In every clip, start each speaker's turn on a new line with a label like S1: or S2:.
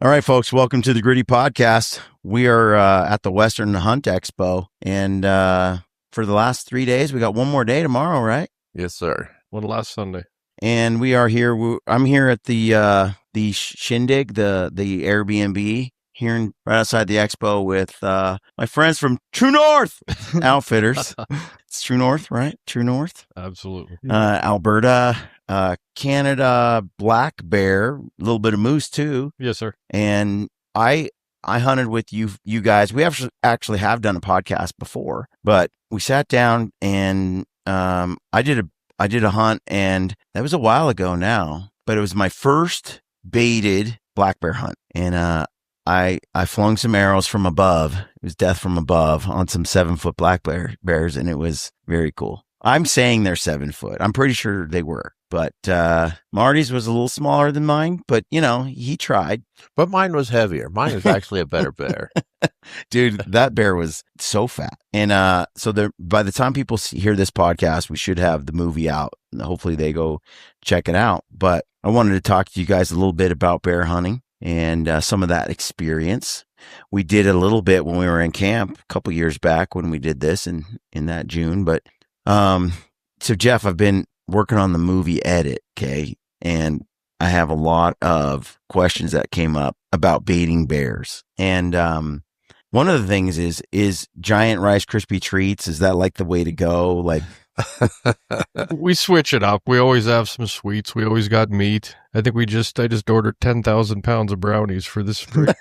S1: All right, folks, welcome to the Gritty Podcast. We are at the Western Hunt Expo, and for the last 3 days, we got one more day tomorrow, right?
S2: Yes, sir.
S3: One last Sunday.
S1: And we are here. I'm here at the Shindig, the Airbnb here right outside the expo with my friends from True North Outfitters. It's True North, right? True North.
S3: Absolutely.
S1: Alberta, Canada, black bear, a little bit of moose too.
S3: Yes, sir.
S1: And I hunted with you guys. We actually have done a podcast before, but we sat down and I did a hunt, and that was a while ago now, but it was my first baited black bear hunt. And I flung some arrows from above. It was death from above on some 7-foot black bears, and it was very cool. I'm saying they're 7 foot. I'm pretty sure they were, but Marty's was a little smaller than mine, but he tried.
S2: But mine was heavier. Mine is actually a better bear.
S1: Dude, that bear was so fat. And so by the time people hear this podcast, we should have the movie out. And hopefully they go check it out. But I wanted to talk to you guys a little bit about bear hunting and some of that experience. We did a little bit when we were in camp a couple years back when we did this in that June. But so Jeff, I've been working on the movie edit, okay? And I have a lot of questions that came up about baiting bears. And one of the things is giant Rice Krispie treats. Is that like the way to go? Like,
S3: we switch it up. We always have some sweets. We always got meat. I think I just ordered 10,000 pounds of brownies for this spring.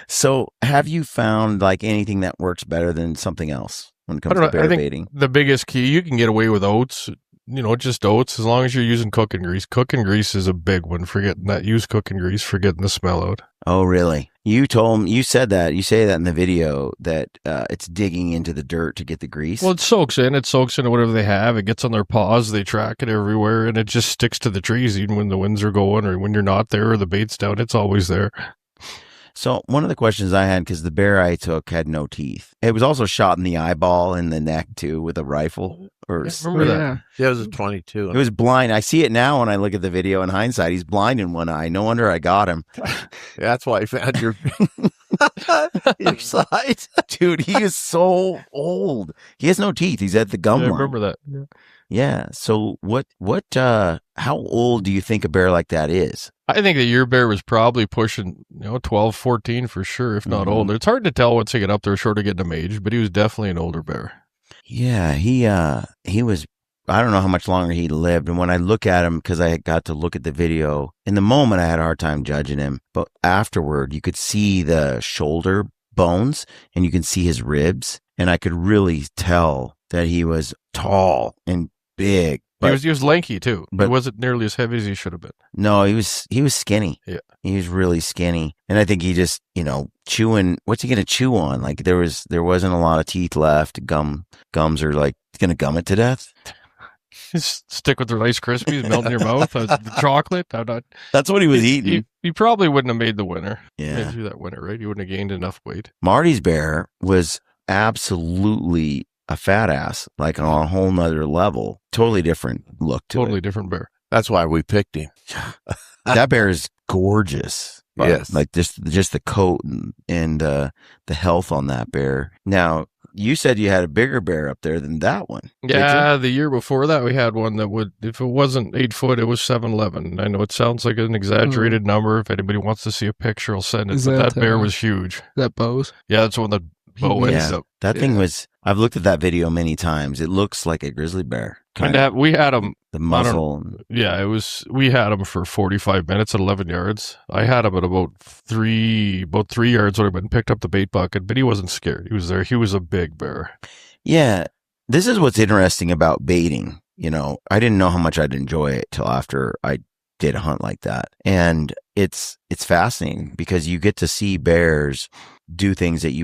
S1: So have you found like anything that works better than something else when it comes to bear baiting?
S3: The biggest key, you can get away with oats, just oats, as long as you're using cooking grease. Cooking grease is a big one. Forgetting that. Use cooking grease for getting the smell out.
S1: Oh, really? You say that in the video that it's digging into the dirt to get the grease.
S3: Well, it soaks into whatever they have. It gets on their paws. They track it everywhere, and it just sticks to the trees even when the winds are going or when you're not there or the bait's down. It's always there.
S1: So one of the questions I had, because the bear I took had no teeth. It was also shot in the eyeball and the neck too with a rifle.
S3: Remember that?
S2: Yeah, it was a 22.
S1: It was blind. I see it now when I look at the video in hindsight. He's blind in one eye. No wonder I got him.
S2: Yeah, that's why I found your side.
S1: Dude, he is so old. He has no teeth. He's at the gum line.
S3: I remember that.
S1: Yeah. So how old do you think a bear like that is?
S3: I think that your bear was probably pushing, 12, 14 for sure, if not older. It's hard to tell once you get up there short of getting him age, but he was definitely an older bear.
S1: Yeah, he was, I don't know how much longer he lived. And when I look at him, because I got to look at the video, in the moment I had a hard time judging him. But afterward, you could see the shoulder bones and you can see his ribs. And I could really tell that he was tall and big. But
S3: he was lanky too,
S1: but
S3: he wasn't nearly as heavy as he should have been.
S1: No, he was skinny.
S3: Yeah,
S1: he was really skinny, and I think he just chewing. What's he gonna chew on? Like there wasn't a lot of teeth left. Gums are like gonna gum it to death.
S3: Just stick with the Rice Krispies, melt in your mouth. The chocolate.
S1: That's what he was eating.
S3: He probably wouldn't have made the winner.
S1: Yeah,
S3: made that winner, right? He wouldn't have gained enough weight.
S1: Marty's bear was absolutely a fat ass, like on a whole nother level. Totally different look to it.
S3: Totally different bear.
S2: That's why we picked him.
S1: That bear is gorgeous.
S2: Yes.
S1: Like just the coat and the health on that bear. Now, you said you had a bigger bear up there than that one.
S3: Yeah, the year before that, we had one that would, if it wasn't 8 foot, it was 7'11". I know it sounds like an exaggerated number. If anybody wants to see a picture, I'll send it. But that bear was huge.
S4: That Bose?
S3: Yeah, that's one that Bo ends up.
S1: That thing was, I've looked at that video many times. It looks like a grizzly bear.
S3: We had him.
S1: The muzzle.
S3: Yeah, we had him for 45 minutes at 11 yards. I had him at about 3 yards when I went and picked up the bait bucket, but he wasn't scared. He was there. He was a big bear.
S1: Yeah. This is what's interesting about baiting. I didn't know how much I'd enjoy it till after I did a hunt like that. And it's fascinating because you get to see bears do things that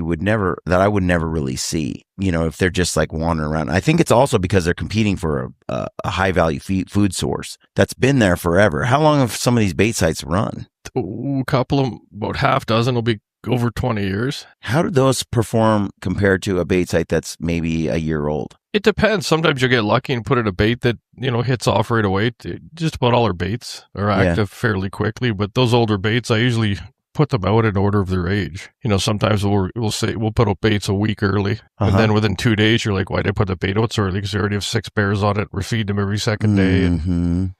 S1: I would never really see, if they're just like wandering around. I think it's also because they're competing for a high value food source that's been there forever. How long have some of these bait sites run?
S3: A couple of, about half dozen will be over 20 years.
S1: How do those perform compared to a bait site that's maybe a year old?
S3: It depends. Sometimes you'll get lucky and put in a bait that, hits off right away. Just about all our baits are active fairly quickly, but those older baits, I usually put them out in order of their age. Sometimes we'll say we'll put out baits a week early, and then within 2 days you're like, why did I put the bait out so early? Because they already have 6 bears on it. We're feeding them every second day, and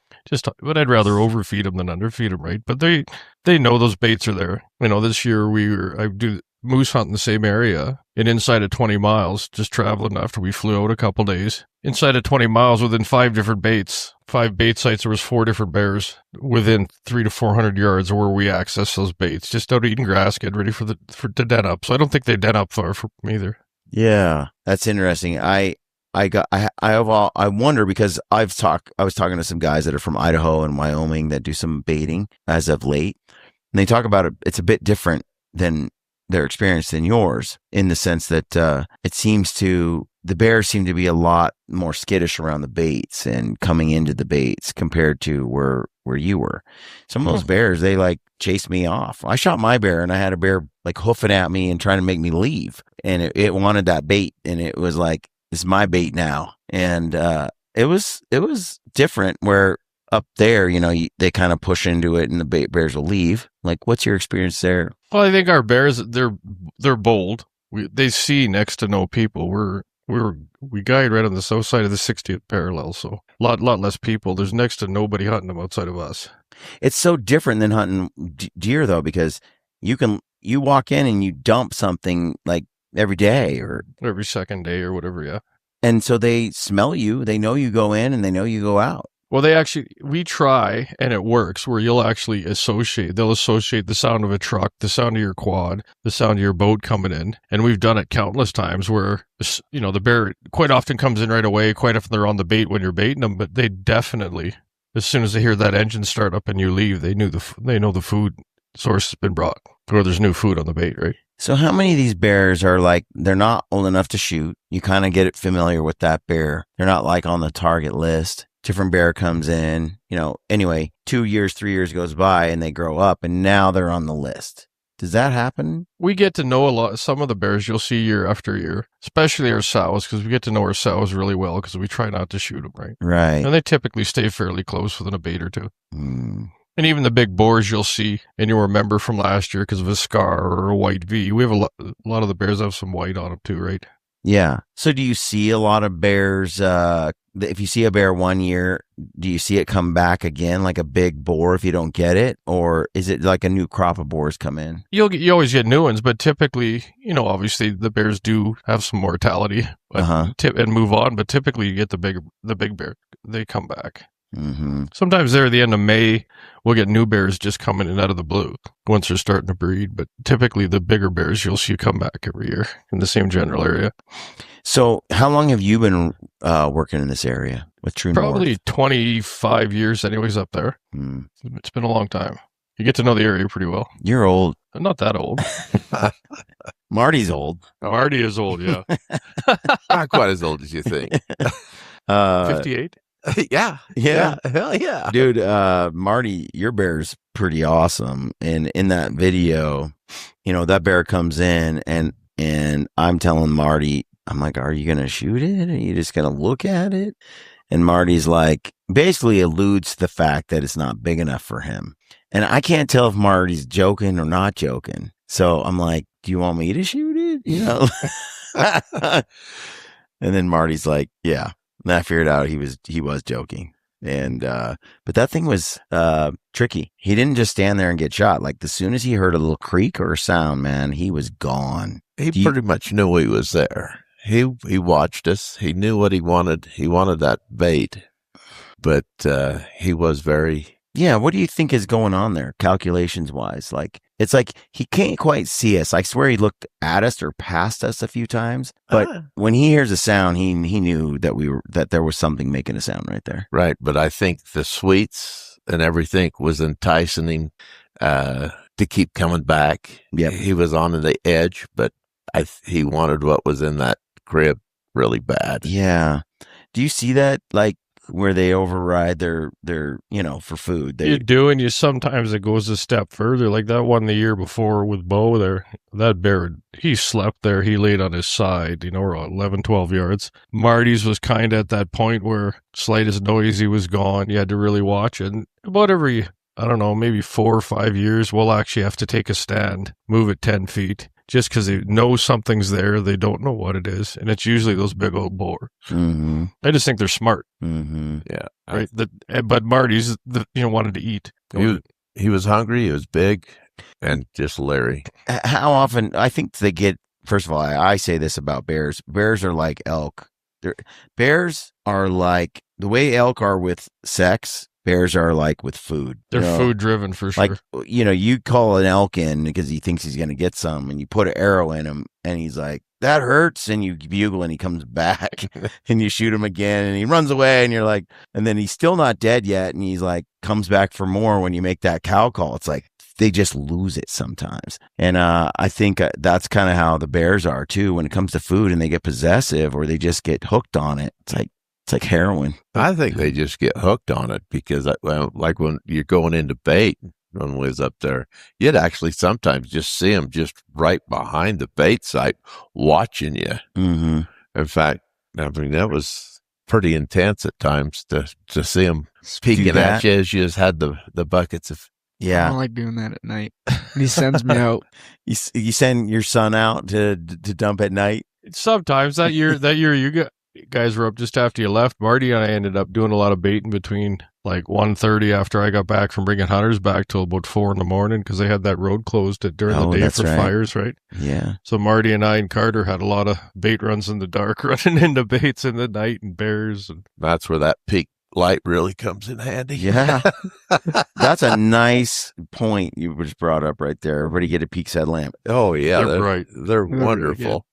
S3: but I'd rather overfeed them than underfeed them, right? But they know those baits are there. This year I do moose hunt in the same area, and inside of 20 miles, just traveling after we flew out a couple days, inside of 20 miles within 5 different baits, 5 bait sites, there was 4 different bears within 300 to 400 yards where we access those baits, just out eating grass, getting ready for to den up. So I don't think they den up far from me either.
S1: Yeah, that's interesting. I wonder, because I was talking to some guys that are from Idaho and Wyoming that do some baiting as of late, and they talk about it. It's a bit different than their experience than yours, in the sense that the bears seem to be a lot more skittish around the baits and coming into the baits compared to where you were. Some of those bears, they like chased me off. I shot my bear, and I had a bear like hoofing at me and trying to make me leave, and it wanted that bait, and it was like, this is my bait now. And it was different, where up there, they kind of push into it and the bears will leave. Like, what's your experience there?
S3: Well, I think our bears, they're bold. They see next to no people. We guide right on the south side of the 60th parallel, so a lot less people. There's next to nobody hunting them outside of us.
S1: It's so different than hunting deer, though, because you walk in and you dump something like every day or
S3: every second day or whatever, yeah.
S1: And so they smell you. They know you go in and they know you go out.
S3: Well, we try, and it works, where they'll associate the sound of a truck, the sound of your quad, the sound of your boat coming in. And we've done it countless times where, the bear quite often comes in right away. Quite often they're on the bait when you're baiting them, but they definitely, as soon as they hear that engine start up and you leave, they know the food source has been brought, or there's new food on the bait, right?
S1: So how many of these bears are like, they're not old enough to shoot? You kind of get familiar with that bear. They're not like on the target list. Different bear comes in, anyway, 2 years, 3 years goes by and they grow up and now they're on the list. Does that happen?
S3: We get to know some of the bears you'll see year after year, especially our sows, because we get to know our sows really well because we try not to shoot them, right?
S1: Right.
S3: And they typically stay fairly close within a bait or two. And even the big boars you'll see, and you'll remember from last year because of a scar or a white V. We have a lot of the bears have some white on them too, right?
S1: Yeah. So do you see a lot of bears, if you see a bear 1 year, do you see it come back again, like a big boar if you don't get it? Or is it like a new crop of boars come in?
S3: You always get new ones, but typically, obviously the bears do have some mortality and move on, but typically you get the big bear, they come back.
S1: Mm-hmm.
S3: Sometimes there at the end of May, we'll get new bears just coming in out of the blue once they're starting to breed. But typically the bigger bears you'll see come back every year in the same general area.
S1: So how long have you been working in this area with True North?
S3: Probably 25 years anyways up there. It's been a long time. You get to know the area pretty well.
S1: You're old.
S3: I'm not that old.
S1: Marty's old.
S3: Marty is old, yeah.
S2: Not quite as old as you think.
S3: 58?
S2: Yeah. Hell yeah.
S1: Dude, Marty, your bear's pretty awesome. And in that video, that bear comes in and I'm telling Marty, I'm like, are you going to shoot it? Are you just going to look at it? And Marty's like, basically alludes to the fact that it's not big enough for him. And I can't tell if Marty's joking or not joking. So I'm like, do you want me to shoot it? And then Marty's like, yeah. And I figured out he was joking. And, but that thing was, tricky. He didn't just stand there and get shot. Like as soon as he heard a little creak or a sound, man, he was gone.
S2: He pretty much knew he was there. He watched us. He knew what he wanted. He wanted that bait, but, he was very.
S1: Yeah. What do you think is going on there? Calculations wise? Like, it's like he can't quite see us. I swear he looked at us or past us a few times, but when he hears a sound, he knew that there was something making a sound right there.
S2: Right. But I think the sweets and everything was enticing him, to keep coming back.
S1: Yeah.
S2: He was on the edge, but he wanted what was in that crib really bad.
S1: Yeah. Do you see that? Like, where they override their for food.
S3: You do, and sometimes it goes a step further. Like that one the year before with Bo there, that bear, he slept there. He laid on his side, or 11, 12 yards. Marty's was kind of at that point where slightest noise, he was gone. You had to really watch it. And about every I don't know, maybe 4 or 5 years, we'll actually have to take a stand, move it 10 feet, just because they know something's there. They don't know what it is. And it's usually those big old boars.
S1: Mm-hmm.
S3: I just think they're smart.
S1: Mm-hmm.
S2: Yeah.
S3: Right. But Marty's, wanted to eat.
S2: He was hungry. He was big and just Larry.
S1: How often, I think they get, first of all, I say this about bears. Bears are like elk. Bears are like, the way elk are with sex, bears are like with food.
S3: They're food driven for sure.
S1: Like, you call an elk in because he thinks he's going to get some, and you put an arrow in him and he's like, that hurts. And you bugle and he comes back and you shoot him again and he runs away and you're like, and then he's still not dead yet. And he's like, comes back for more when you make that cow call. It's like, they just lose it sometimes. And I think that's kind of how the bears are too when it comes to food, and they get possessive or they just get hooked on it. It's like heroin.
S2: I think they just get hooked on it because, like when you're going into bait, when we was up there, you'd actually sometimes just see them just right behind the bait site watching you.
S1: Mm-hmm.
S2: In fact, I mean, that was pretty intense at times to see them peeking at you as you just had the buckets of.
S1: Yeah.
S4: I don't like doing that at night. He sends me out.
S1: You send your son out to dump at night?
S3: Sometimes that year you guys were up just after you left. Marty and I ended up doing a lot of baiting between like 1:30 after I got back from bringing hunters back till about 4 a.m. because they had that road closed during the day for fires, right?
S1: Yeah.
S3: So Marty and I and Carter had a lot of bait runs in the dark, running into baits in the night and bears. And
S2: that's where that peak light really comes in handy.
S1: Yeah. That's a nice point you just brought up right there. Everybody get a Peaks headlamp.
S2: Oh, yeah.
S3: They're bright.
S2: They're wonderful.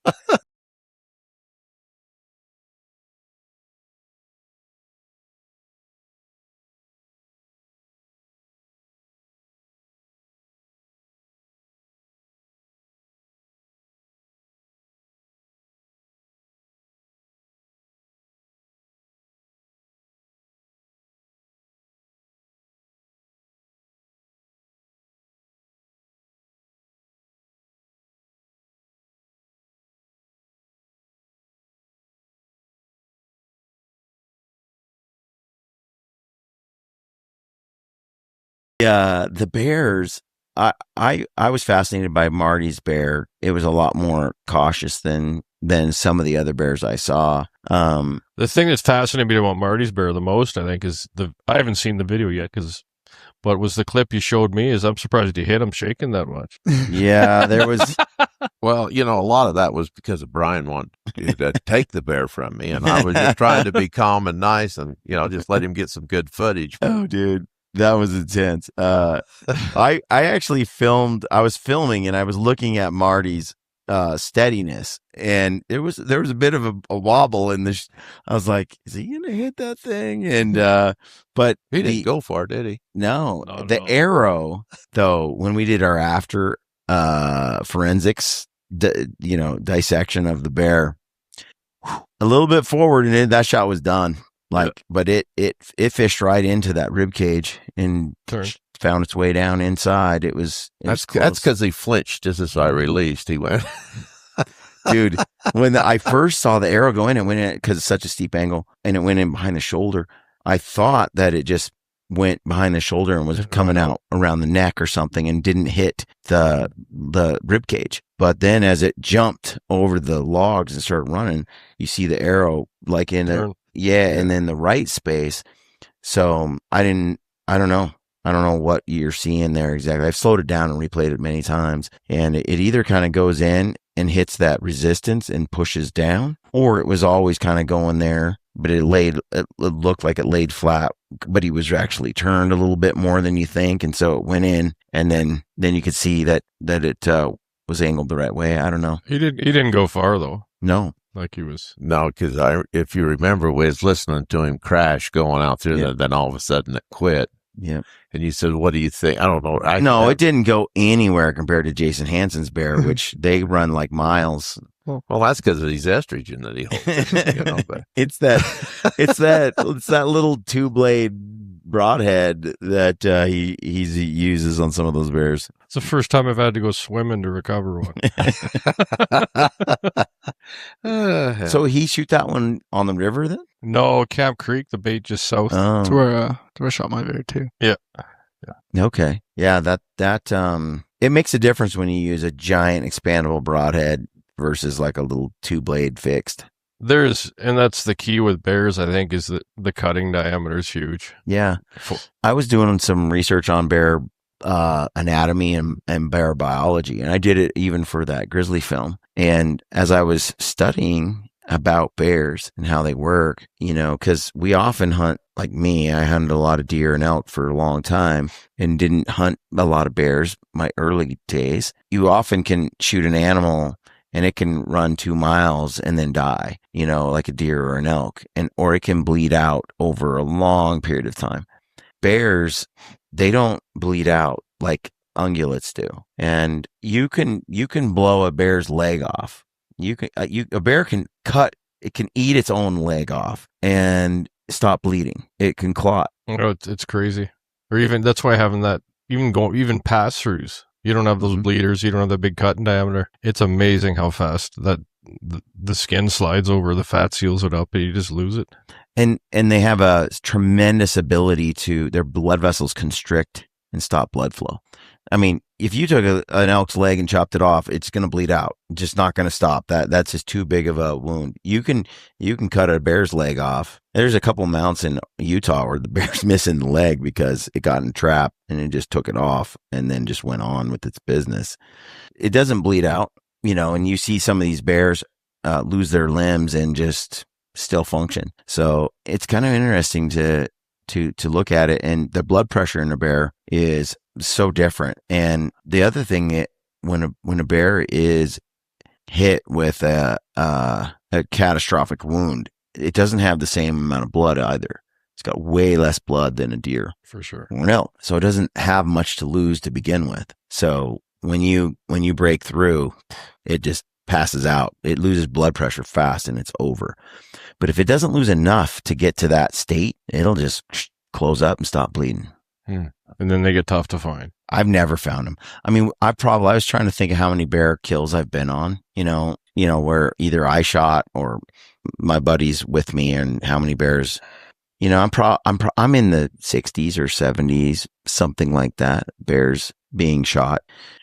S1: The bears, I was fascinated by Marty's bear. It was a lot more cautious than some of the other bears I saw.
S3: The thing that's fascinating me about Marty's bear the most, I think, is I haven't seen the video yet, but was the clip you showed me. I'm surprised you hit him shaking that much.
S1: Yeah, there was.
S2: Well, a lot of that was because of Brian wanted to take the bear from me, and I was just trying to be calm and nice, and just let him get some good footage.
S1: Oh, dude. That was intense. I actually filmed. I was filming and I was looking at Marty's steadiness, and there was a bit of a wobble in the. I was like, "Is he gonna hit that thing?" And but
S2: he didn't go far, did he?
S1: No, the arrow though. When we did our after forensics, dissection of the bear, a little bit forward, and then that shot was done. But it fished right into that rib cage and found its way down inside. That's
S2: because he flinched just as I released. He went,
S1: dude. When I first saw the arrow go in, it went in because it's such a steep angle, and it went in behind the shoulder. I thought that it just went behind the shoulder and was coming out around the neck or something, and didn't hit the rib cage. But then as it jumped over the logs and started running, you see the arrow like in a. Yeah, and then the right space. So I don't know what you're seeing there exactly. I've slowed it down and replayed it many times, and it either kind of goes in and hits that resistance and pushes down, or it was always kind of going there, but it looked like it laid flat, but he was actually turned a little bit more than you think, and so it went in, and then you could see that it was angled the right way. I don't know.
S3: He didn't go far though.
S1: No.
S3: Like he was.
S2: No, because if you remember, we was listening to him crash going out through that, then all of a sudden it quit.
S1: Yeah.
S2: And you said, what do you think? I don't know.
S1: No, it didn't go anywhere compared to Jason Hansen's bear, which they run like miles.
S2: Well, that's because of these estrogen that he holds. But.
S1: It's that little 2-blade broadhead that he uses on some of those bears.
S3: It's the first time I've had to go swimming to recover one.
S1: So he shoot that one on the river then?
S3: No, Camp Creek, the bait just south.
S4: That's where I shot my bear too.
S3: Yeah. Yeah.
S1: Okay. Yeah, that it makes a difference when you use a giant expandable broadhead versus like a little 2-blade fixed.
S3: And that's the key with bears, I think, is that the cutting diameter is huge.
S1: Yeah. I was doing some research on bear anatomy and bear biology, and I did it even for that grizzly film. And as I was studying about bears and how they work, because we often hunt, like me, I hunted a lot of deer and elk for a long time and didn't hunt a lot of bears my early days. You often can shoot an animal and it can run 2 miles and then die, like a deer or an elk, or it can bleed out over a long period of time. Bears, they don't bleed out like ungulates do, and you can blow a bear's leg off. A bear can it can eat its own leg off and stop bleeding. It can clot.
S3: It's crazy. Or even that's why having that even pass throughs. You don't have those bleeders. You don't have the big cut in diameter. It's amazing how fast that the skin slides over. The fat seals it up, and you just lose it.
S1: And they have a tremendous ability to, their blood vessels constrict and stop blood flow. I mean, if you took an elk's leg and chopped it off, it's going to bleed out. It's just not going to stop. That's just too big of a wound. You can cut a bear's leg off. There's a couple mounts in Utah where the bear's missing the leg because it got in a trap and it just took it off and then just went on with its business. It doesn't bleed out, and you see some of these bears lose their limbs and just still function. So it's kind of interesting to look at it, and the blood pressure in a bear is so different. And the other thing, when a bear is hit with a catastrophic wound, it doesn't have the same amount of blood either. It's got way less blood than a deer,
S3: for sure,
S1: or an elk. So it doesn't have much to lose to begin with. So when you break through, it just passes out. It loses blood pressure fast and it's over. But if it doesn't lose enough to get to that state, it'll just close up and stop bleeding.
S3: And then they get tough to find.
S1: I've never found them. I mean, I was trying to think of how many bear kills I've been on, where either I shot or my buddies with me, and how many bears, I'm in the 60s or 70s, something like that, bears being shot.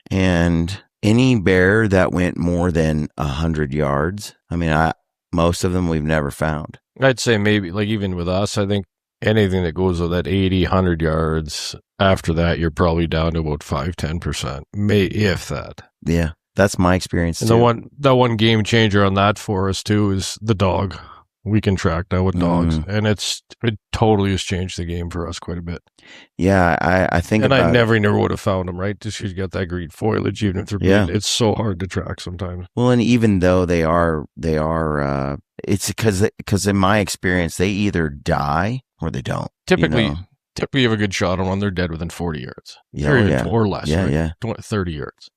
S1: And any bear that went more than 100 yards, I mean, most of them we've never found.
S3: I'd say maybe, like, even with us, I think anything that goes with that 80, 100 yards, after that, you're probably down to about 5-10%, if that.
S1: Yeah, that's my experience
S3: and
S1: too.
S3: The one game changer on that for us too is the dog. We can track now with dogs, and it totally has changed the game for us quite a bit.
S1: Yeah, I think,
S3: and I never would have found them, right? Just because you got that green foliage, even if they're bleeding, it's so hard to track sometimes.
S1: Well, and even though they are, it's because in my experience, they either die or they don't.
S3: Typically, you have a good shot on them. They're dead within 40 yards, or less, right? 30 yards.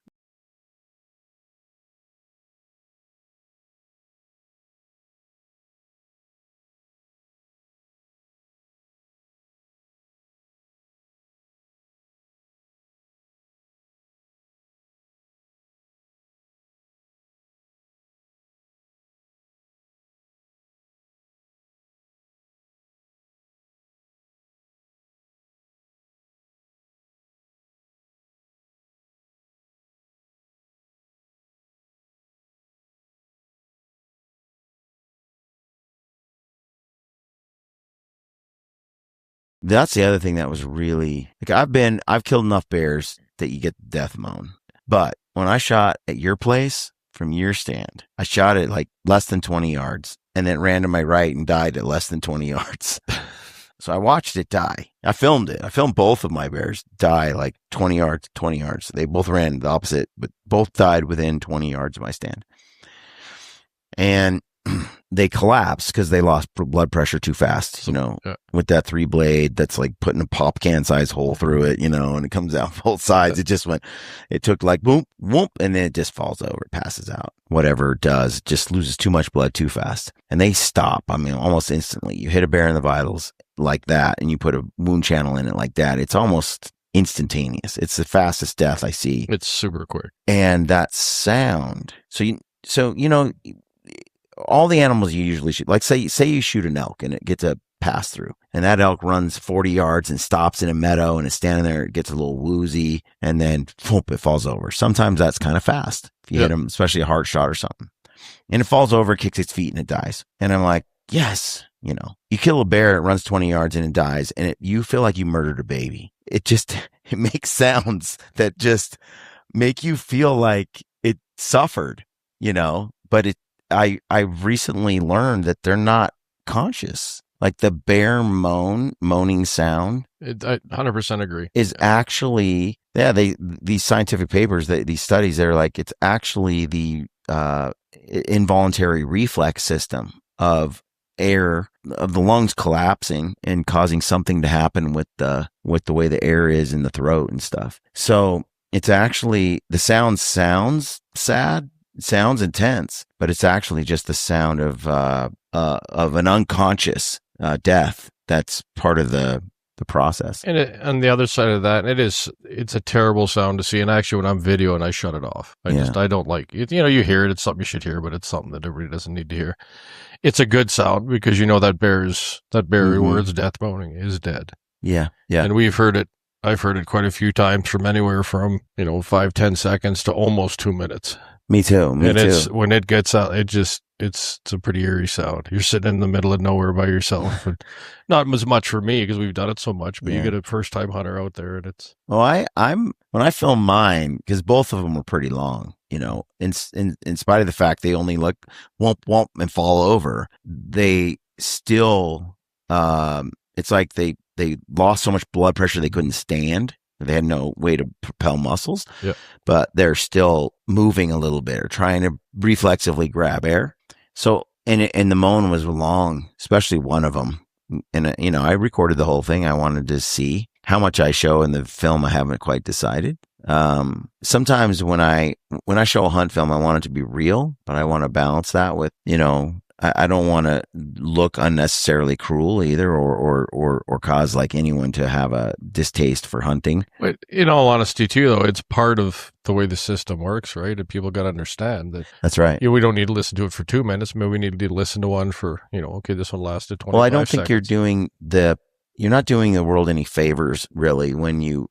S1: That's the other thing that was really, like, I've killed enough bears that you get the death moan. But when I shot at your place from your stand, I shot it like less than 20 yards and then ran to my right and died at less than 20 yards. So I watched it die. I filmed it. I filmed both of my bears die like 20 yards. They both ran the opposite, but both died within 20 yards of my stand. And they collapsed because they lost blood pressure too fast, with that 3-blade that's like putting a pop can size hole through it, and it comes out both sides. It took like boom, whoop, and then it just falls over, passes out. Whatever it does, just loses too much blood too fast. And they stop, I mean, almost instantly. You hit a bear in the vitals like that and you put a wound channel in it like that, it's almost instantaneous. It's the fastest death I see.
S3: It's super quick.
S1: And that sound. So all the animals you usually shoot, like say you shoot an elk and it gets a pass through. And that elk runs 40 yards and stops in a meadow and is standing there. It gets a little woozy and then whoop, it falls over. Sometimes that's kind of fast if you hit him, especially a hard shot or something. And it falls over, kicks its feet, and it dies. And I'm like, yes, you know, you kill a bear, it runs 20 yards and it dies, and you feel like you murdered a baby. It makes sounds that just make you feel like it suffered, you know. But I've recently learned that they're not conscious. Like the bear moaning sound,
S3: I 100% agree.
S1: Is actually, these scientific papers, these studies, they're like, it's actually the involuntary reflex system of air, of the lungs collapsing and causing something to happen with the way the air is in the throat and stuff. So it's actually, the sound sounds sad, it sounds intense, but it's actually just the sound of an unconscious death. That's part of the process.
S3: And on the other side of that, it's a terrible sound to see. And actually, when I'm videoing, I shut it off. I don't like it. You know, you hear it. It's something you should hear, but it's something that everybody doesn't need to hear. It's a good sound because you know that bear word's death moaning is dead.
S1: Yeah. Yeah.
S3: And we've heard it. I've heard it quite a few times from anywhere from, 5-10 seconds to almost 2 minutes.
S1: Me too.
S3: When it gets out, it's a pretty eerie sound. You're sitting in the middle of nowhere by yourself. And not as much for me because we've done it so much, but you get a first time hunter out there and it's.
S1: Well, when I film mine, because both of them were pretty long, you know, in spite of the fact they only look womp womp and fall over, they still, it's like they lost so much blood pressure they couldn't stand. They had no way to propel muscles, but they're still moving a little bit or trying to reflexively grab air. So, and the moan was long, especially one of them. And, I recorded the whole thing. I wanted to see how much I show in the film. I haven't quite decided. Sometimes when I show a hunt film, I want it to be real, but I want to balance that with, I don't want to look unnecessarily cruel either, or cause like anyone to have a distaste for hunting.
S3: But in all honesty, too, though, it's part of the way the system works, right? And people got to understand that.
S1: That's right.
S3: We don't need to listen to it for 2 minutes. Maybe we need to listen to one for, okay, this one lasted 25
S1: Well, I don't think
S3: seconds.
S1: you're not doing the world any favors really when you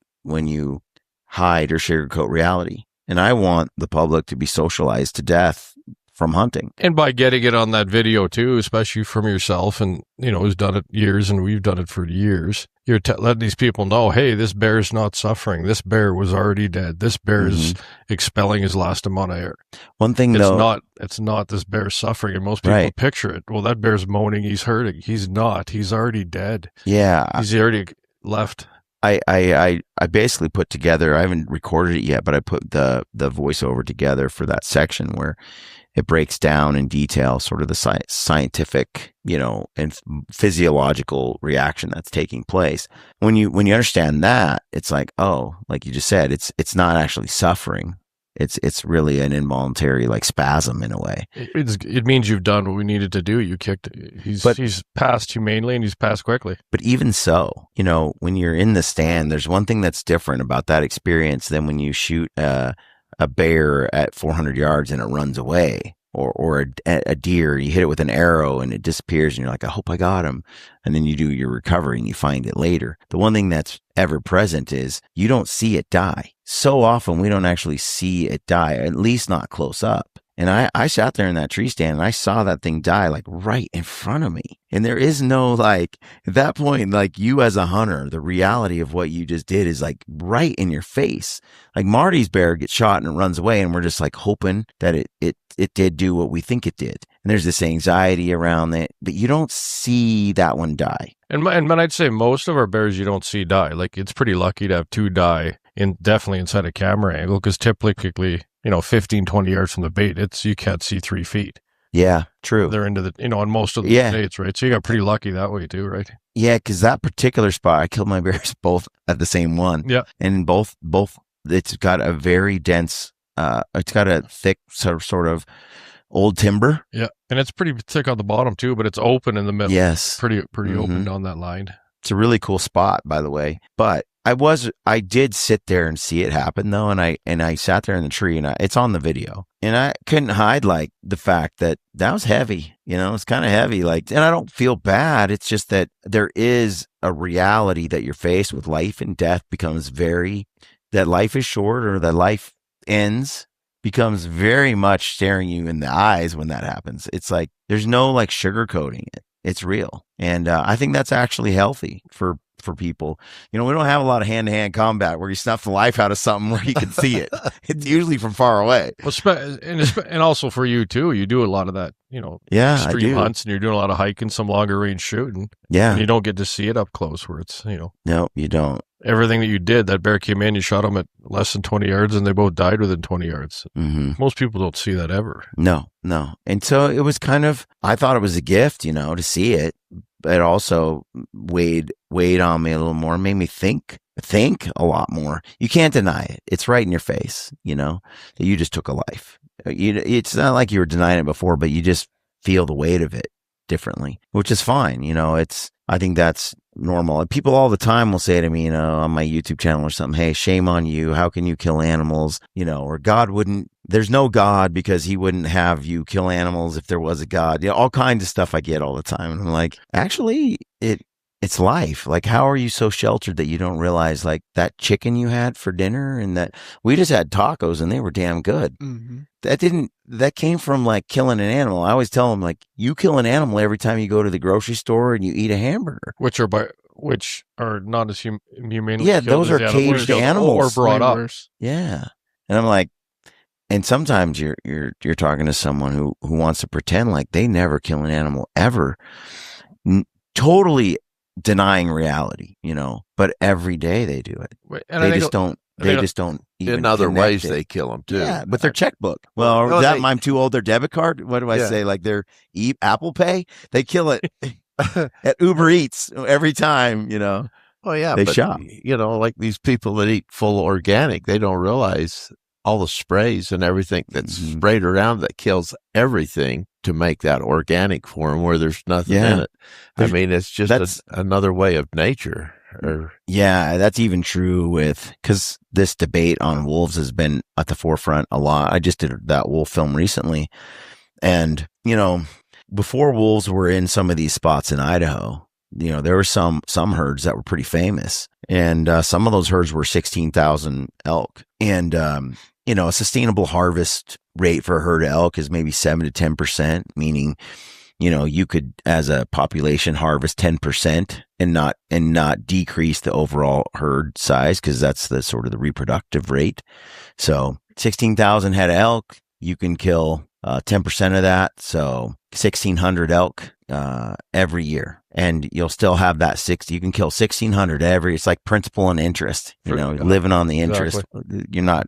S1: hide or sugarcoat reality. And I want the public to be socialized to death from hunting.
S3: And by getting it on that video too, especially from yourself and, who's done it years and we've done it for years, you're letting these people know, hey, this bear's not suffering. This bear was already dead. This bear is expelling his last amount of air.
S1: One thing
S3: it's not this bear suffering. And most people picture it. Well, that bear's moaning. He's hurting. He's not. He's already dead.
S1: Yeah.
S3: He's already left.
S1: I basically put together, I haven't recorded it yet, but I put the voiceover together for that section where it breaks down in detail sort of the scientific, and physiological reaction that's taking place. When you understand that, it's like, oh, like you just said, it's not actually suffering. It's really an involuntary like spasm in a way.
S3: It means you've done what we needed to do. You kicked. He's passed humanely and he's passed quickly.
S1: But even so, when you're in the stand, there's one thing that's different about that experience than when you shoot a bear at 400 yards and it runs away, or a deer, you hit it with an arrow and it disappears and you're like, I hope I got him. And then you do your recovery and you find it later. The one thing that's ever present is you don't see it die. So often we don't actually see it die, at least not close up. And I sat there in that tree stand and I saw that thing die like right in front of me. And there is no like, at that point, like you as a hunter, the reality of what you just did is like right in your face. Like Marty's bear gets shot and it runs away and we're just like hoping that it did do what we think it did. And there's this anxiety around it, but you don't see that one die.
S3: And I'd say most of our bears you don't see die. Like it's pretty lucky to have two die definitely inside a camera angle because typically, 15, 20 yards from the bait, you can't see 3 feet.
S1: Yeah, true.
S3: They're into on most of the states, right? So you got pretty lucky that way too, right?
S1: Yeah, because that particular spot, I killed my bears both at the same one.
S3: Yeah.
S1: And both, it's got a very dense, it's got a thick sort of old timber.
S3: Yeah. And it's pretty thick on the bottom too, but it's open in the middle.
S1: Yes.
S3: Pretty open down that line.
S1: It's a really cool spot, by the way. But I did sit there and see it happen though. And I sat there in the tree and it's on the video and I couldn't hide like the fact that was heavy, it's kind of heavy. Like, and I don't feel bad. It's just that there is a reality that you're faced with. Life and death becomes that life is short or that life ends becomes very much staring you in the eyes when that happens. It's like, there's no like sugarcoating it. It's real. And I think that's actually healthy for people. We don't have a lot of hand-to-hand combat where you snuff the life out of something where you can see it. It's usually from far away.
S3: Well, and also for you too, you do a lot of that, extreme hunts, and you're doing a lot of hiking, some longer range shooting.
S1: Yeah.
S3: And you don't get to see it up close where it's,
S1: No, you don't.
S3: Everything that you did, that bear came in, you shot them at less than 20 yards and they both died within 20 yards.
S1: Mm-hmm.
S3: Most people don't see that ever.
S1: No. And so it was I thought it was a gift, to see it. It also weighed on me a little more, made me think a lot more. You can't deny it. It's right in your face, that you just took a life. It's not like you were denying it before, but you just feel the weight of it differently, which is fine. I think that's normal. People all the time will say to me, on my YouTube channel or something, hey, shame on you. How can you kill animals? Or God there's no God because he wouldn't have you kill animals if there was a God. All kinds of stuff I get all the time. And I'm like, actually, it's life. Like, how are you so sheltered that you don't realize like that chicken you had for dinner and that we just had tacos and they were damn good.
S4: Mm-hmm.
S1: That came from like killing an animal. I always tell them like, you kill an animal every time you go to the grocery store and you eat a hamburger.
S3: Which are not as humane.
S1: Yeah, those are caged animals.
S3: Or brought up.
S1: Yeah. And I'm like, and sometimes you're talking to someone who wants to pretend like they never kill an animal ever. Totally denying reality, but every day they do it.
S3: And
S1: they just don't even
S2: in other ways
S1: it.
S2: they kill them too.
S1: Yeah, with their checkbook. Well, I'm too old, their debit card. What do I say? Like their Apple Pay? They kill it at Uber Eats every time,
S2: Oh yeah,
S1: they shop.
S2: Like these people that eat full organic, they don't realize all the sprays and everything that's sprayed around that kills everything to make that organic for them where there's nothing in it. It's just another way of nature.
S1: Yeah, that's even true because this debate on wolves has been at the forefront a lot. I just did that wolf film recently. And, before wolves were in some of these spots in Idaho, there were some herds that were pretty famous. And some of those herds were 16,000 elk. And, a sustainable harvest rate for a herd of elk is maybe 7 to 10%, meaning, you could, as a population, harvest 10% and not decrease the overall herd size, because that's the sort of the reproductive rate. So 16,000 head of elk, you can kill 10% of that. So 1,600 elk every year. And you'll still have that you can kill 1,600 it's like principal and interest, living on the interest. Exactly. You're not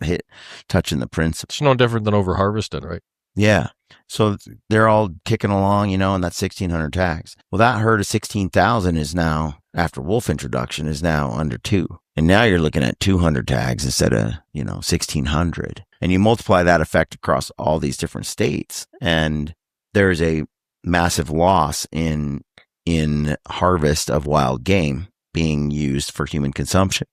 S1: touching the principal.
S3: It's no different than over harvesting, right?
S1: Yeah. So they're all kicking along, and that's 1,600 tags. Well, that herd of 16,000 is now, after wolf introduction, is now under 2. And now you're looking at 200 tags instead of, 1,600. And you multiply that effect across all these different states, and there's a massive loss in harvest of wild game being used for human consumption.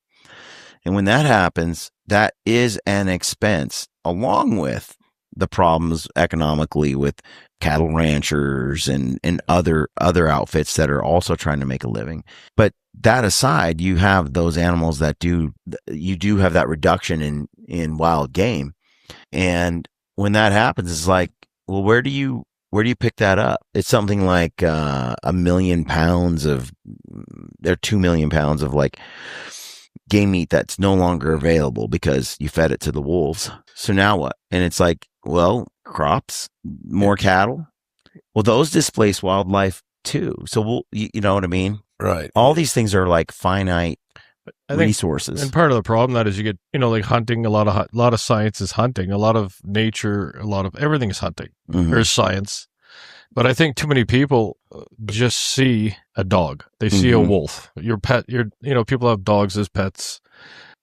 S1: And when that happens, that is an expense, along with the problems economically with cattle ranchers and other outfits that are also trying to make a living. But that aside, you have those animals that you do have that reduction in wild game. And when that happens, it's like, well, where do you pick that up? It's something like 1 million pounds of, there are 2 million pounds of like game meat that's no longer available because you fed it to the wolves. So now what? And it's like, well, crops, more cattle. Well, those displace wildlife too. So you know what I mean?
S2: Right.
S1: All these things are like finite resources.
S3: And part of the problem that is you get, like hunting, a lot of science is hunting, a lot of nature, a lot of everything is hunting. Mm-hmm. There's science. But I think too many people just see a dog. They see a wolf. Your pet, people have dogs as pets.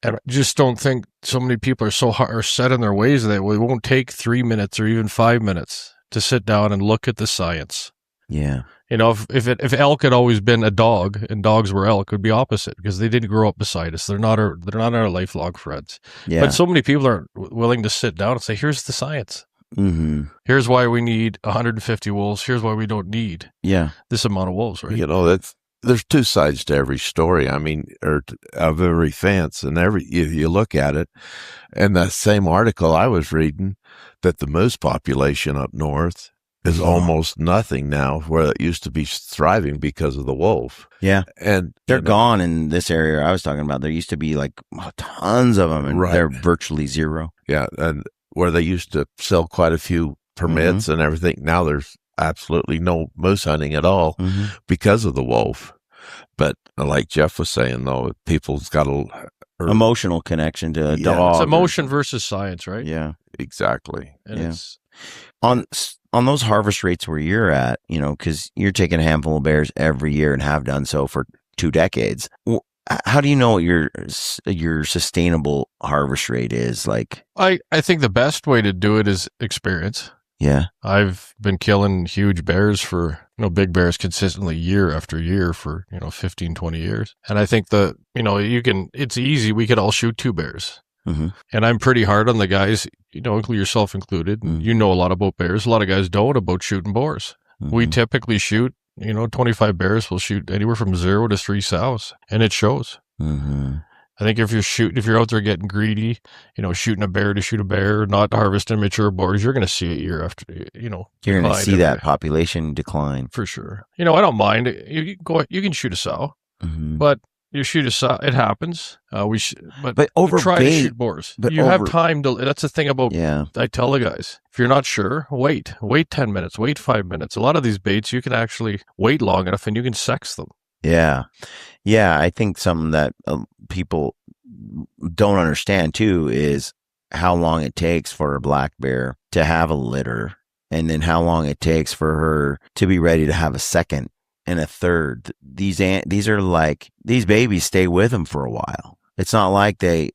S3: And I just don't think so many people are set in their ways that it won't take 3 minutes or even 5 minutes to sit down and look at the science
S1: Yeah.
S3: You know, if elk had always been a dog and dogs were elk, it would be opposite because they didn't grow up beside us. They're not our lifelong friends.
S1: Yeah.
S3: But so many people aren't willing to sit down and say, "Here's the science.
S1: Mm-hmm.
S3: Here's why we need 150 wolves. Here's why we don't need this amount of wolves." Right?
S2: You know, there's two sides to every story. I mean, of every fence, and you look at it, and that same article I was reading that the moose population up north is almost nothing now, where it used to be thriving because of the wolf.
S1: Yeah.
S2: And
S1: they're gone in this area I was talking about. There used to be like tons of them, and they're virtually zero.
S2: Yeah. And where they used to sell quite a few permits and everything, now there's absolutely no moose hunting at all because of the wolf. But like Jeff was saying, though, people's got a
S1: emotional connection to a dog.
S3: It's emotion versus science, right?
S1: Yeah.
S2: Exactly.
S3: And it's
S1: on those harvest rates where you're at, you know, because you're taking a handful of bears every year and have done so for 2 decades. How do you know what your sustainable harvest rate is? Like,
S3: I think the best way to do it is experience.
S1: Yeah.
S3: I've been killing huge bears big bears consistently year after year for, 15, 20 years. And I think it's easy. We could all shoot 2 bears.
S1: Mm-hmm.
S3: And I'm pretty hard on the guys, yourself included. Mm-hmm. You know a lot about bears. A lot of guys don't about shooting boars. Mm-hmm. We typically shoot, 25 bears. We'll shoot anywhere from 0 to 3 sows, and it shows.
S1: Mm-hmm.
S3: I think if you're out there getting greedy, shooting a bear to shoot a bear, not harvesting mature boars, you're going to see it year after,
S1: You're going to see that population decline.
S3: For sure. I don't mind. You can shoot a sow, but you shoot a sow, it happens. But
S1: over
S3: try
S1: bait,
S3: to shoot boars. Have time to, that's the thing about, I tell the guys, if you're not sure, wait 10 minutes, wait 5 minutes. A lot of these baits, you can actually wait long enough and you can sex them.
S1: Yeah. Yeah. I think something that people don't understand too is how long it takes for a black bear to have a litter, and then how long it takes for her to be ready to have a second and a third. These babies stay with them for a while. It's not like a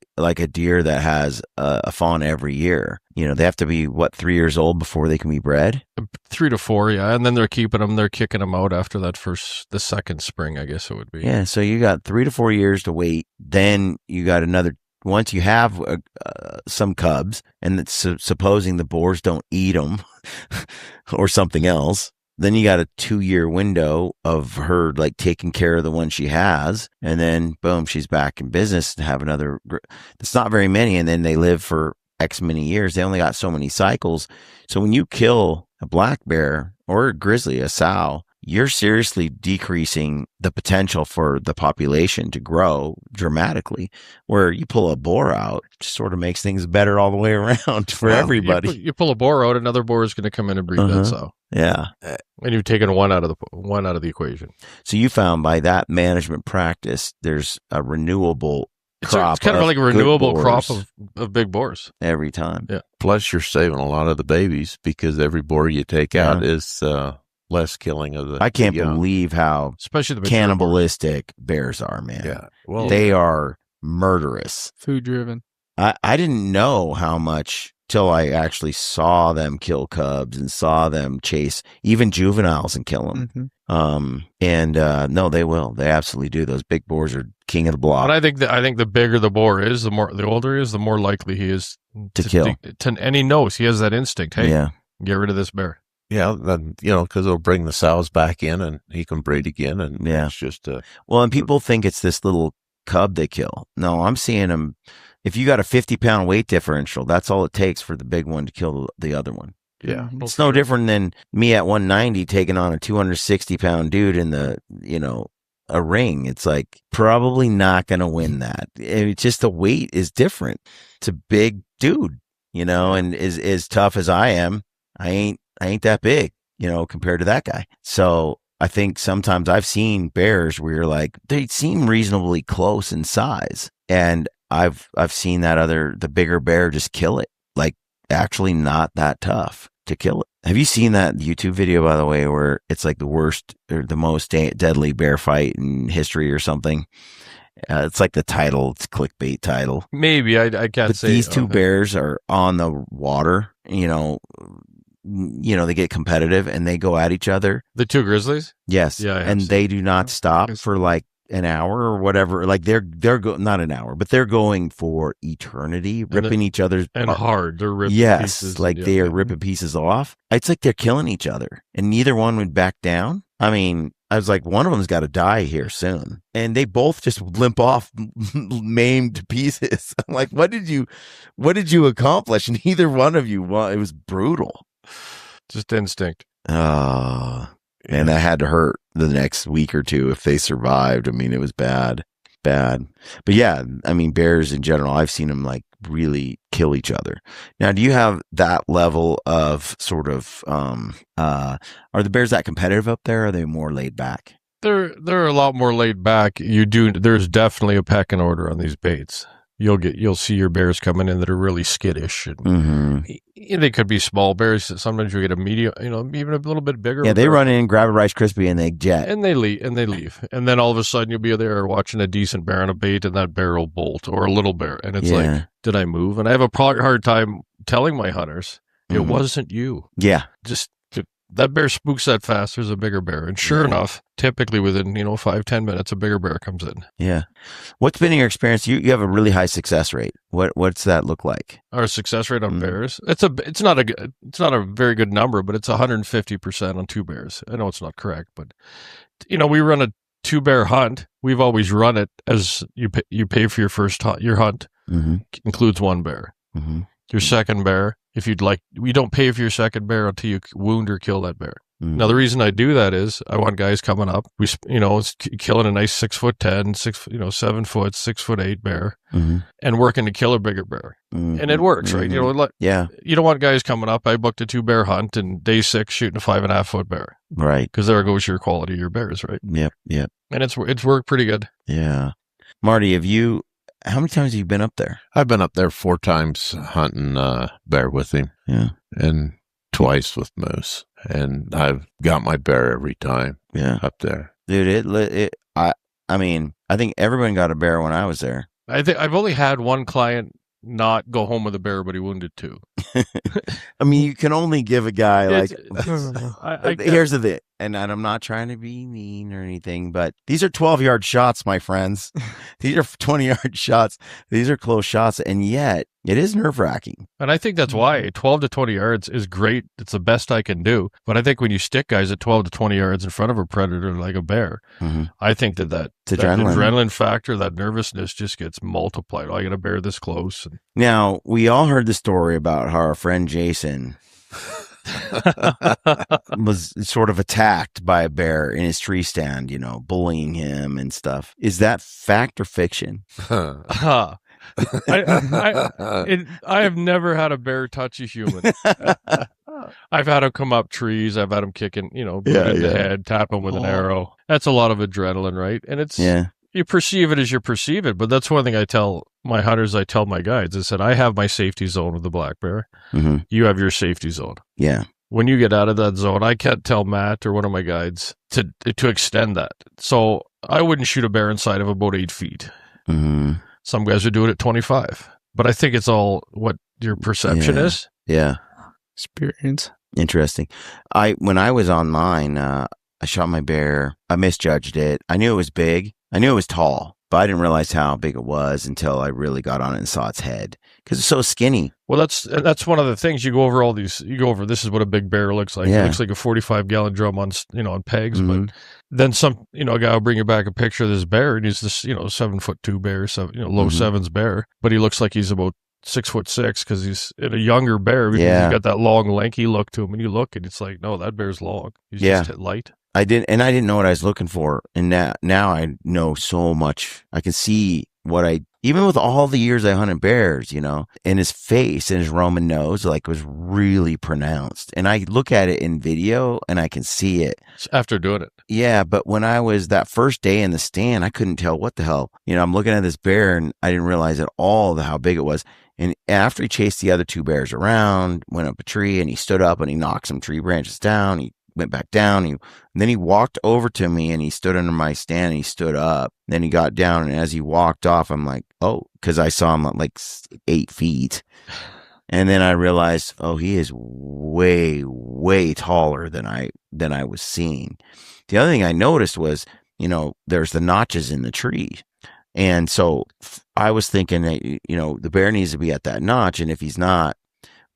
S1: deer that has a fawn every year. They have to be 3 years old before they can be bred.
S3: 3 to 4, yeah, and then they're kicking them out after the second spring, I guess it would be.
S1: Yeah, so you got 3 to 4 years to wait. Then you got another. Once you have some cubs, and it's supposing the boars don't eat them or something else. Then you got a 2-year window of her taking care of the one she has. And then boom, she's back in business to have another. It's not very many. And then they live for X many years. They only got so many cycles. So when you kill a black bear or a grizzly, a sow, you're seriously decreasing the potential for the population to grow dramatically. Where you pull a boar out, it just sort of makes things better all the way around for everybody.
S3: You pull a boar out, another boar is going to come in and breed that sow.
S1: Yeah.
S3: And you've taken one out of the equation.
S1: So you found by that management practice, there's a renewable crop.
S3: It's kind of like a renewable crop of big boars
S1: every time.
S3: Yeah.
S2: Plus, you're saving a lot of the babies because every boar you take out is less killing of the.
S1: I can't believe how
S3: especially the
S1: cannibalistic bears are, man.
S2: Yeah.
S1: Well, they are murderous.
S4: Food driven.
S1: I didn't know how much till I actually saw them kill cubs and saw them chase even juveniles and kill them. Mm-hmm. No, they will. They absolutely do. Those big boars are king of the block.
S3: But I think the bigger the boar is, the older he is, the more likely he is
S1: to kill.
S3: And he knows, he has that instinct. Hey, get rid of this bear.
S2: Yeah, then because it'll bring the sows back in, and he can breed again, and it's just
S1: and people think it's this little cub they kill. No, I'm seeing them. If you got a 50-pound weight differential, that's all it takes for the big one to kill the other one.
S2: Yeah,
S1: it's no different than me at 190 taking on a 260-pound dude in a ring. It's probably not going to win that. It's just the weight is different. It's a big dude, and as tough as I am, I ain't that big, compared to that guy. So I think sometimes I've seen bears where you're they seem reasonably close in size, and I've seen the bigger bear just kill it. Actually not that tough to kill it. Have you seen that YouTube video, by the way, where it's the worst or the most deadly bear fight in history or something? It's the title, it's a clickbait title.
S3: Maybe I can't say.
S1: These two bears are on the water, they get competitive and they go at each other.
S3: The two grizzlies?
S1: Yes.
S3: Yeah.
S1: And they do not stop for like an hour or whatever. Like they're not an hour, but they're going for eternity, ripping each other's
S3: hard. They're ripping pieces.
S1: Like they are ripping pieces off. It's like they're killing each other, and neither one would back down. I mean, I was like, one of them's got to die here soon, and they both just limp off, maimed to pieces. I'm like, what did you accomplish? Neither one of you. It was brutal.
S3: Just instinct.
S1: Oh. And that had to hurt the next week or two if they survived. I mean, it was bad. But yeah, I mean, bears in general, I've seen them like really kill each other. Now, do you have that level of sort of, are the bears that competitive up there? Or are they more laid back?
S3: They're a lot more laid back. There's definitely a pecking order on these baits. You'll see your bears coming in that are really skittish. And they could be small bears. Sometimes you get a medium, even a little bit bigger.
S1: Yeah, they run in, grab a Rice Krispie, and they jet.
S3: And they leave. And then all of a sudden you'll be there watching a decent bear on a bait, and that bear will bolt, or a little bear. And it's like, did I move? And I have a hard time telling my hunters, it wasn't you.
S1: Yeah.
S3: Just that bear spooks that fast. There's a bigger bear. And sure enough, typically within, 5-10 minutes, a bigger bear comes in.
S1: Yeah. What's been your experience? You have a really high success rate. What's that look like?
S3: Our success rate on bears? It's not a very good number, but it's 150% on 2 bears. I know it's not correct, but we run a 2-bear hunt. We've always run it as you pay for your first hunt. Your hunt includes 1 bear. Your second bear, if you'd like, we don't pay for your second bear until you wound or kill that bear. Now, the reason I do that is I want guys coming up, killing a nice 6'10", 7 foot, 6'8" bear, and working to kill a bigger bear. And it works, right? You don't want guys coming up. I booked a 2-bear hunt, and day 6 shooting a 5.5 foot bear.
S1: Right.
S3: Because there goes your quality of your bears, right?
S1: Yep.
S3: And it's worked pretty good.
S1: Yeah. Marty, how many times have you been up there?
S2: I've been up there 4 times hunting bear with him.
S1: Yeah.
S2: And twice with moose. And I've got my bear every time.
S1: Yeah.
S2: Up there.
S1: Dude, I mean, I think everyone got a bear when I was there.
S3: I think I've only had one client not go home with a bear, but he wounded 2.
S1: I mean, you can only give a guy like. Here's the thing, and I'm not trying to be mean or anything, but these are 12-yard shots, my friends. These are 20-yard shots. These are close shots, and yet it is nerve-wracking.
S3: And I think that's why 12 to 20 yards is great. It's the best I can do. But I think when you stick guys at 12 to 20 yards in front of a predator like a bear, I think that adrenaline factor, that nervousness just gets multiplied. Oh, I got a bear this close.
S1: Now, we all heard the story about how our friend Jason was sort of attacked by a bear in his tree stand, bullying him and stuff. Is that fact or fiction?
S3: I have never had a bear touch a human. I've had him come up trees. I've had him kicking, in the head, tap him with an arrow. That's a lot of adrenaline, right? And it's you perceive it as you perceive it. But that's one thing I tell my hunters. I tell my guides. I said, I have my safety zone with the black bear. You have your safety zone. Yeah. When you get out of that zone, I can't tell Matt or one of my guides to extend that. So I wouldn't shoot a bear inside of about 8 feet. Some guys would do it at 25. But I think it's all what your perception is.
S1: Yeah.
S4: Experience.
S1: Interesting. When I was on mine, I shot my bear. I misjudged it. I knew it was big. I knew it was tall, but I didn't realize how big it was until I really got on it and saw its head because it's so skinny. Well,
S3: that's one of the things you go over all these. You go over this is what a big bear looks like. It looks like a 45-gallon drum on on pegs. But then a guy will bring you back a picture of this bear, and he's this 7'2" bear, low sevens bear, but he looks like he's about 6'6" because he's a younger bear because he's got that long, lanky look to him. And you look, and it's like, no, that bear's long. He's just light.
S1: I didn't know what I was looking for, and now I know so much. I can see even with all the years I hunted bears, and his face and his Roman nose was really pronounced. And I look at it in video and I can see it
S3: after doing it.
S1: Yeah, but when I was that first day in the stand, I couldn't tell what the hell. I'm looking at this bear and I didn't realize at all how big it was. And after he chased the other 2 bears around, went up a tree, and he stood up and he knocked some tree branches down. He went back down. And then he walked over to me and he stood under my stand and he stood up. Then he got down, and as he walked off, I'm like, oh, because I saw him at 8 feet. And then I realized, oh, he is way, way taller than I was seeing. The other thing I noticed was, there's the notches in the tree. And so I was thinking that, the bear needs to be at that notch. And if he's not,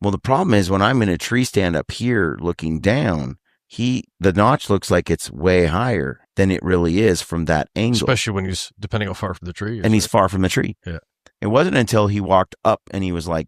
S1: well, the problem is when I'm in a tree stand up here looking down, the notch looks like it's way higher than it really is from that angle.
S3: Especially when he's, depending how far from the tree.
S1: And he's far from the tree.
S3: Yeah.
S1: It wasn't until he walked up and he was like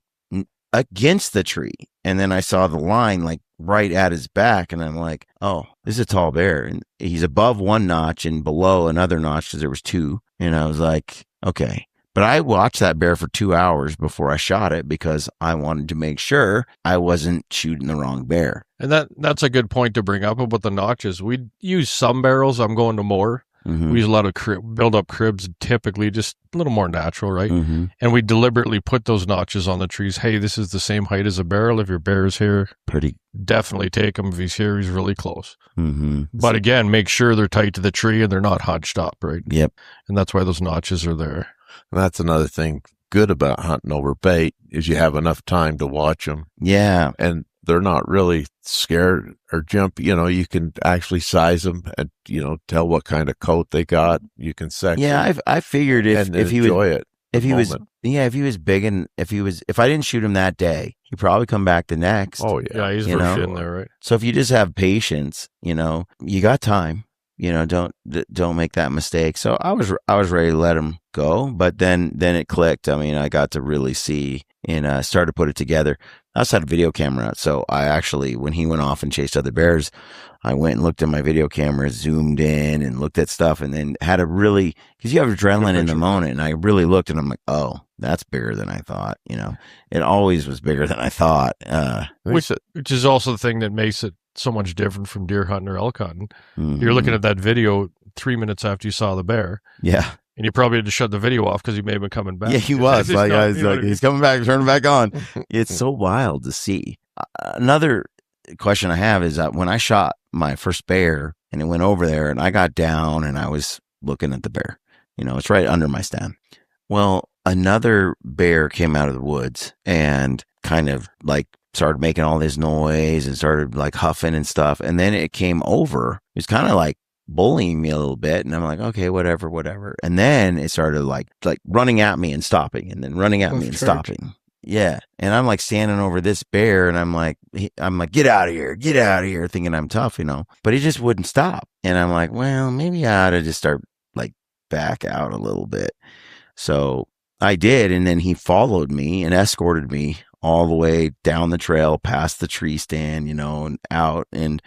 S1: against the tree. And then I saw the line like right at his back. And I'm like, oh, this is a tall bear. And he's above one notch and below another notch because there was two. And I was like, okay. But I watched that bear for 2 hours before I shot it because I wanted to make sure I wasn't shooting the wrong bear.
S3: And that's a good point to bring up about the notches. We use some barrels. I'm going to more.
S1: Mm-hmm.
S3: We use a lot of build up cribs, typically just a little more natural, right?
S1: Mm-hmm.
S3: And we deliberately put those notches on the trees. Hey, this is the same height as a barrel. If your bear's here, definitely take him. If he's here, he's really close.
S1: Mm-hmm.
S3: But again, make sure they're tight to the tree and they're not hunched up, right?
S1: Yep.
S3: And that's why those notches are there.
S2: That's another thing good about hunting over bait is you have enough time to watch them.
S1: Yeah.
S2: And they're not really scared or jump. You can actually size them and, tell what kind of coat they got. You can section.
S1: Yeah. I figured if he
S2: enjoy it.
S1: If he was big and if I didn't shoot him that day, he'd probably come back the next.
S2: Oh yeah.
S3: Yeah. He's very in there, right?
S1: So if you just have patience, you got time. Don't make that mistake. So I was ready to let him go, but then it clicked. I mean, I got to really see and started to put it together. I also had a video camera, so I actually, when he went off and chased other bears, I went and looked at my video camera, zoomed in and looked at stuff, and then had a really, because you have adrenaline in the moment, and I really looked and I'm like, oh, that's bigger than I thought. It always was bigger than I thought.
S3: Which is also the thing that makes it so much different from deer hunting or elk hunting.
S1: Mm-hmm.
S3: You're looking at that video 3 minutes after you saw the bear.
S1: Yeah.
S3: And you probably had to shut the video off because he may have been coming back.
S1: Yeah, he was. He's coming back, turn it back on. It's so wild to see. Another question I have is that when I shot my first bear and it went over there and I got down and I was looking at the bear, it's right under my stand. Well, another bear came out of the woods and kind of like started making all this noise and started like huffing and stuff. And then it came over. It was kind of like bullying me a little bit, and I'm like, okay, whatever. And then it started like running at me and stopping, and then running at me and stopping. Yeah. And I'm like standing over this bear, and I'm like, get out of here, thinking I'm tough, but he just wouldn't stop. And I'm like, well, maybe I ought to just start like back out a little bit. So I did, and then he followed me and escorted me all the way down the trail, past the tree stand, and out. And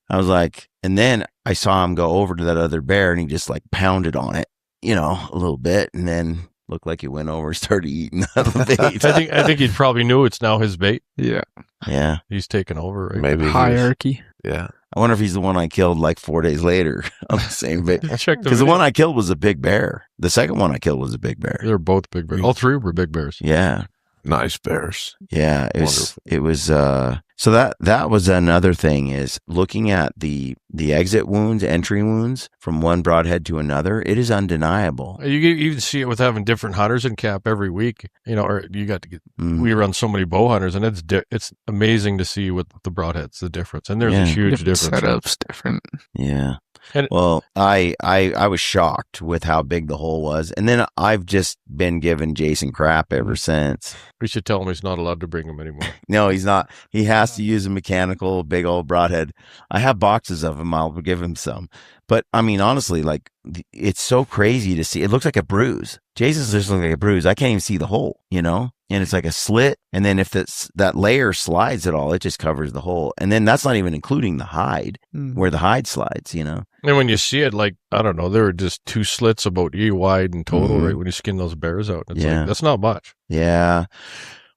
S1: I was like, and then I saw him go over to that other bear and he just like pounded on it, a little bit, and then looked like he went over and started eating the bait.
S3: I think he probably knew it's now his bait.
S4: Yeah.
S1: Yeah.
S3: He's taken over, right?
S2: Maybe
S4: hierarchy.
S2: Yeah.
S1: I wonder if he's the one I killed like 4 days later on the same bait. Because the one I killed was a big bear. The second one I killed was a big bear.
S3: They're both big bears. All three were big bears.
S1: Yeah.
S2: Nice bears.
S1: Yeah. It was so that was another thing is looking at the exit wounds, entry wounds from one broadhead to another. It is undeniable.
S3: You even see it with having different hunters in camp every week, or you got to get, we run so many bow hunters, and it's amazing to see with the broadheads, the difference. And there's a huge difference.
S4: Setups different.
S1: Yeah.
S3: And
S1: well, I was shocked with how big the hole was. And then I've just been giving Jason crap ever since.
S3: We should tell him he's not allowed to bring him anymore.
S1: No, he's not. He has to use a mechanical big old broadhead. I have boxes of them. I'll give him some. But I mean, honestly, like it's so crazy to see. It looks like a bruise. Jason's just looking like a bruise. I can't even see the hole, and it's like a slit. And then if that layer slides at all, it just covers the hole. And then that's not even including the hide, where the hide slides, And
S3: when you see it, like, I don't know, there are just 2 slits about E wide in total, right? When you skin those bears out. It's like, that's not much.
S1: Yeah.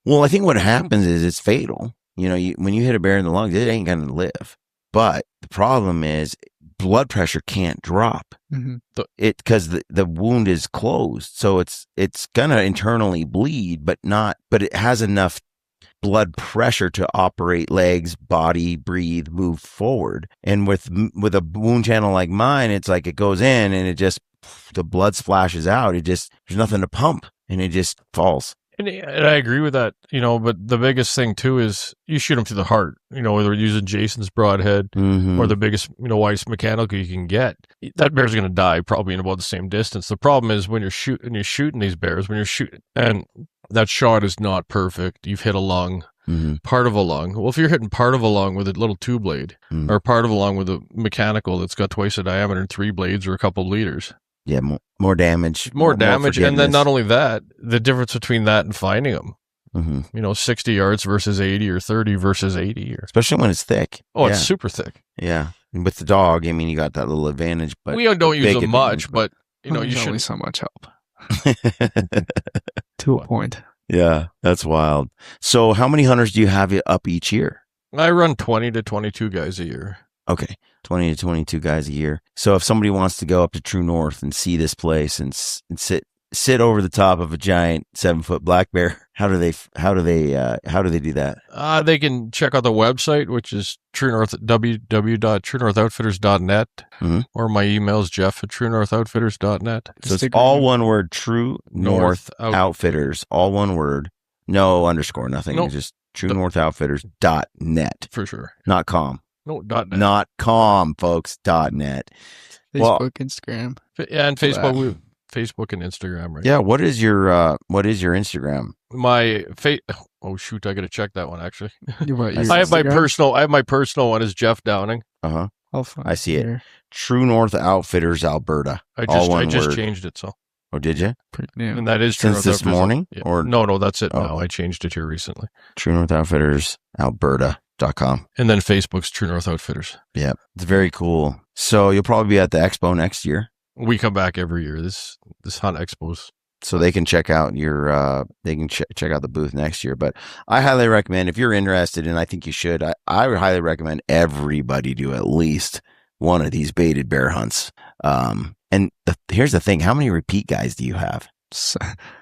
S1: Well, I think what happens is it's fatal. When you hit a bear in the lungs, it ain't going to live. But the problem is blood pressure can't drop. Because the wound is closed. So it's going to internally bleed, but it has enough blood pressure to operate legs, body, breathe, move forward. And with a wound channel like mine, it's like it goes in and it just, the blood splashes out. There's nothing to pump and it just falls.
S3: And I agree with that, but the biggest thing too is you shoot them through the heart, whether using Jason's broadhead or the biggest, widest mechanical you can get. That bear's going to die probably in about the same distance. The problem is when you're shooting these bears, and that shot is not perfect. You've hit a lung, part of a lung. Well, if you're hitting part of a lung with a little 2-blade or part of a lung with a mechanical that's got twice the diameter and 3 blades or a couple liters.
S1: Yeah, more damage.
S3: More damage. And then not only that, the difference between that and finding them. 60 yards versus 80 or 30 versus 80.
S1: Especially when it's thick.
S3: Oh, it's super thick.
S1: Yeah. And with the dog, I mean, you got that little advantage. But
S3: we don't use them much, but, you should.
S4: Only so much help. To a point.
S1: Yeah, that's wild. So how many hunters do you have up each year?
S3: I run 20 to 22 guys a year.
S1: Okay, 20 to 22 guys a year. So if somebody wants to go up to True North and see this place and sit over the top of a giant 7-foot black bear, how do they do that?
S3: They can check out the website, which is www.truenorthoutfitters.net, or my email is jeff@truenorthoutfitters.net.
S1: So it's all one word, True North Outfitters, all one word, no underscore, nothing.
S3: Nope.
S1: Just truenorthoutfitters.net.
S3: For sure.
S1: Not com.
S3: No, .net.
S1: Not com, folks, .net.
S4: Facebook, Instagram.
S3: Yeah, and Facebook. Facebook and Instagram, right?
S1: Yeah. What is your Instagram?
S3: My oh shoot, I gotta check that one actually.
S4: I
S3: have my personal one is Jeff Downing.
S1: I see it. True North Outfitters, Alberta.
S3: I just changed it. So.
S1: Oh, did you?
S3: And that is
S1: since this morning, or
S3: no, that's it. Now I changed it here recently.
S1: True North Outfitters, Alberta.com.
S3: And then Facebook's True North Outfitters.
S1: Yeah, it's very cool. So you'll probably be at the expo next year.
S3: We come back every year. This hunt expos.
S1: So they can check out your check out the booth next year. But I highly recommend, if you're interested, and I think you should, I would highly recommend everybody do at least one of these baited bear hunts. And here's the thing: how many repeat guys do you have?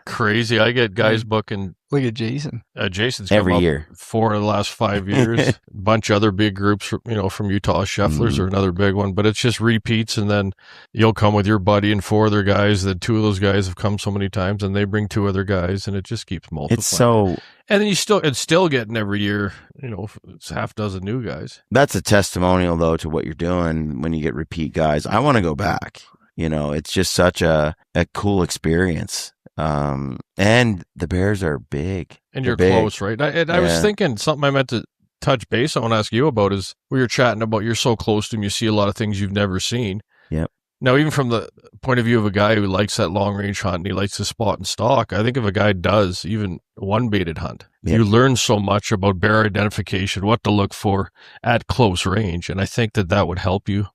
S3: Crazy. I get guys booking.
S4: Look at Jason.
S3: Jason's come
S1: every
S3: up
S1: year
S3: 4 of the last 5 years. A bunch of other big groups, from Utah. Scheffler's are another big one, but it's just repeats. And then you'll come with your buddy and 4 other guys. Then 2 of those guys have come so many times, and they bring 2 other guys, and it just keeps multiplying. And then it's still getting every year. It's half dozen new guys.
S1: That's a testimonial, though, to what you're doing when you get repeat guys. I want to go back. It's just such a cool experience. And the bears are big.
S3: And you're close, right? I was thinking something I meant to touch base on, ask you about is we were chatting about you're so close to them, you see a lot of things you've never seen.
S1: Yep.
S3: Now, even from the point of view of a guy who likes that long range hunt and he likes to spot and stalk, I think if a guy does even one baited hunt, you learn so much about bear identification, what to look for at close range. And I think that would help you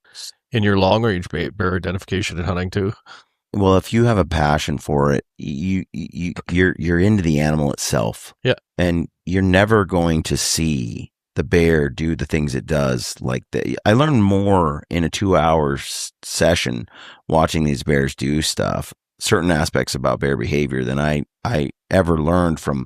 S3: in your long range bear identification and hunting too.
S1: Well, if you have a passion for it, you're into the animal itself.
S3: Yeah.
S1: And you're never going to see the bear do the things it does. I learned more in a 2-hour session watching these bears do stuff, certain aspects about bear behavior than I ever learned from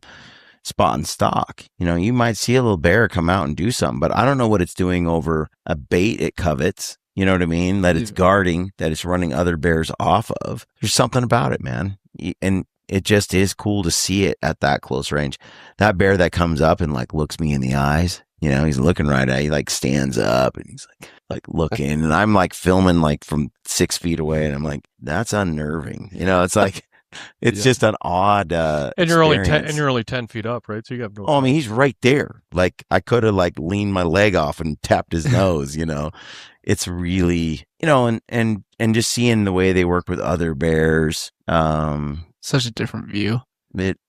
S1: spot and stock. You might see a little bear come out and do something, but I don't know what it's doing over a bait it covets. You know what I mean? That it's guarding, that it's running other bears off of. There's something about it, man. And it just is cool to see it at that close range. That bear that comes up and looks me in the eyes, he's looking right at you, stands up and he's like looking, and I'm filming from 6 feet away, and I'm like, that's unnerving. It's it's just an odd
S3: and you're only 10 feet up, right? So you have no
S1: I mean, he's right there. I could have leaned my leg off and tapped his nose. It's really, and just seeing the way they work with other bears.
S4: Such a different view.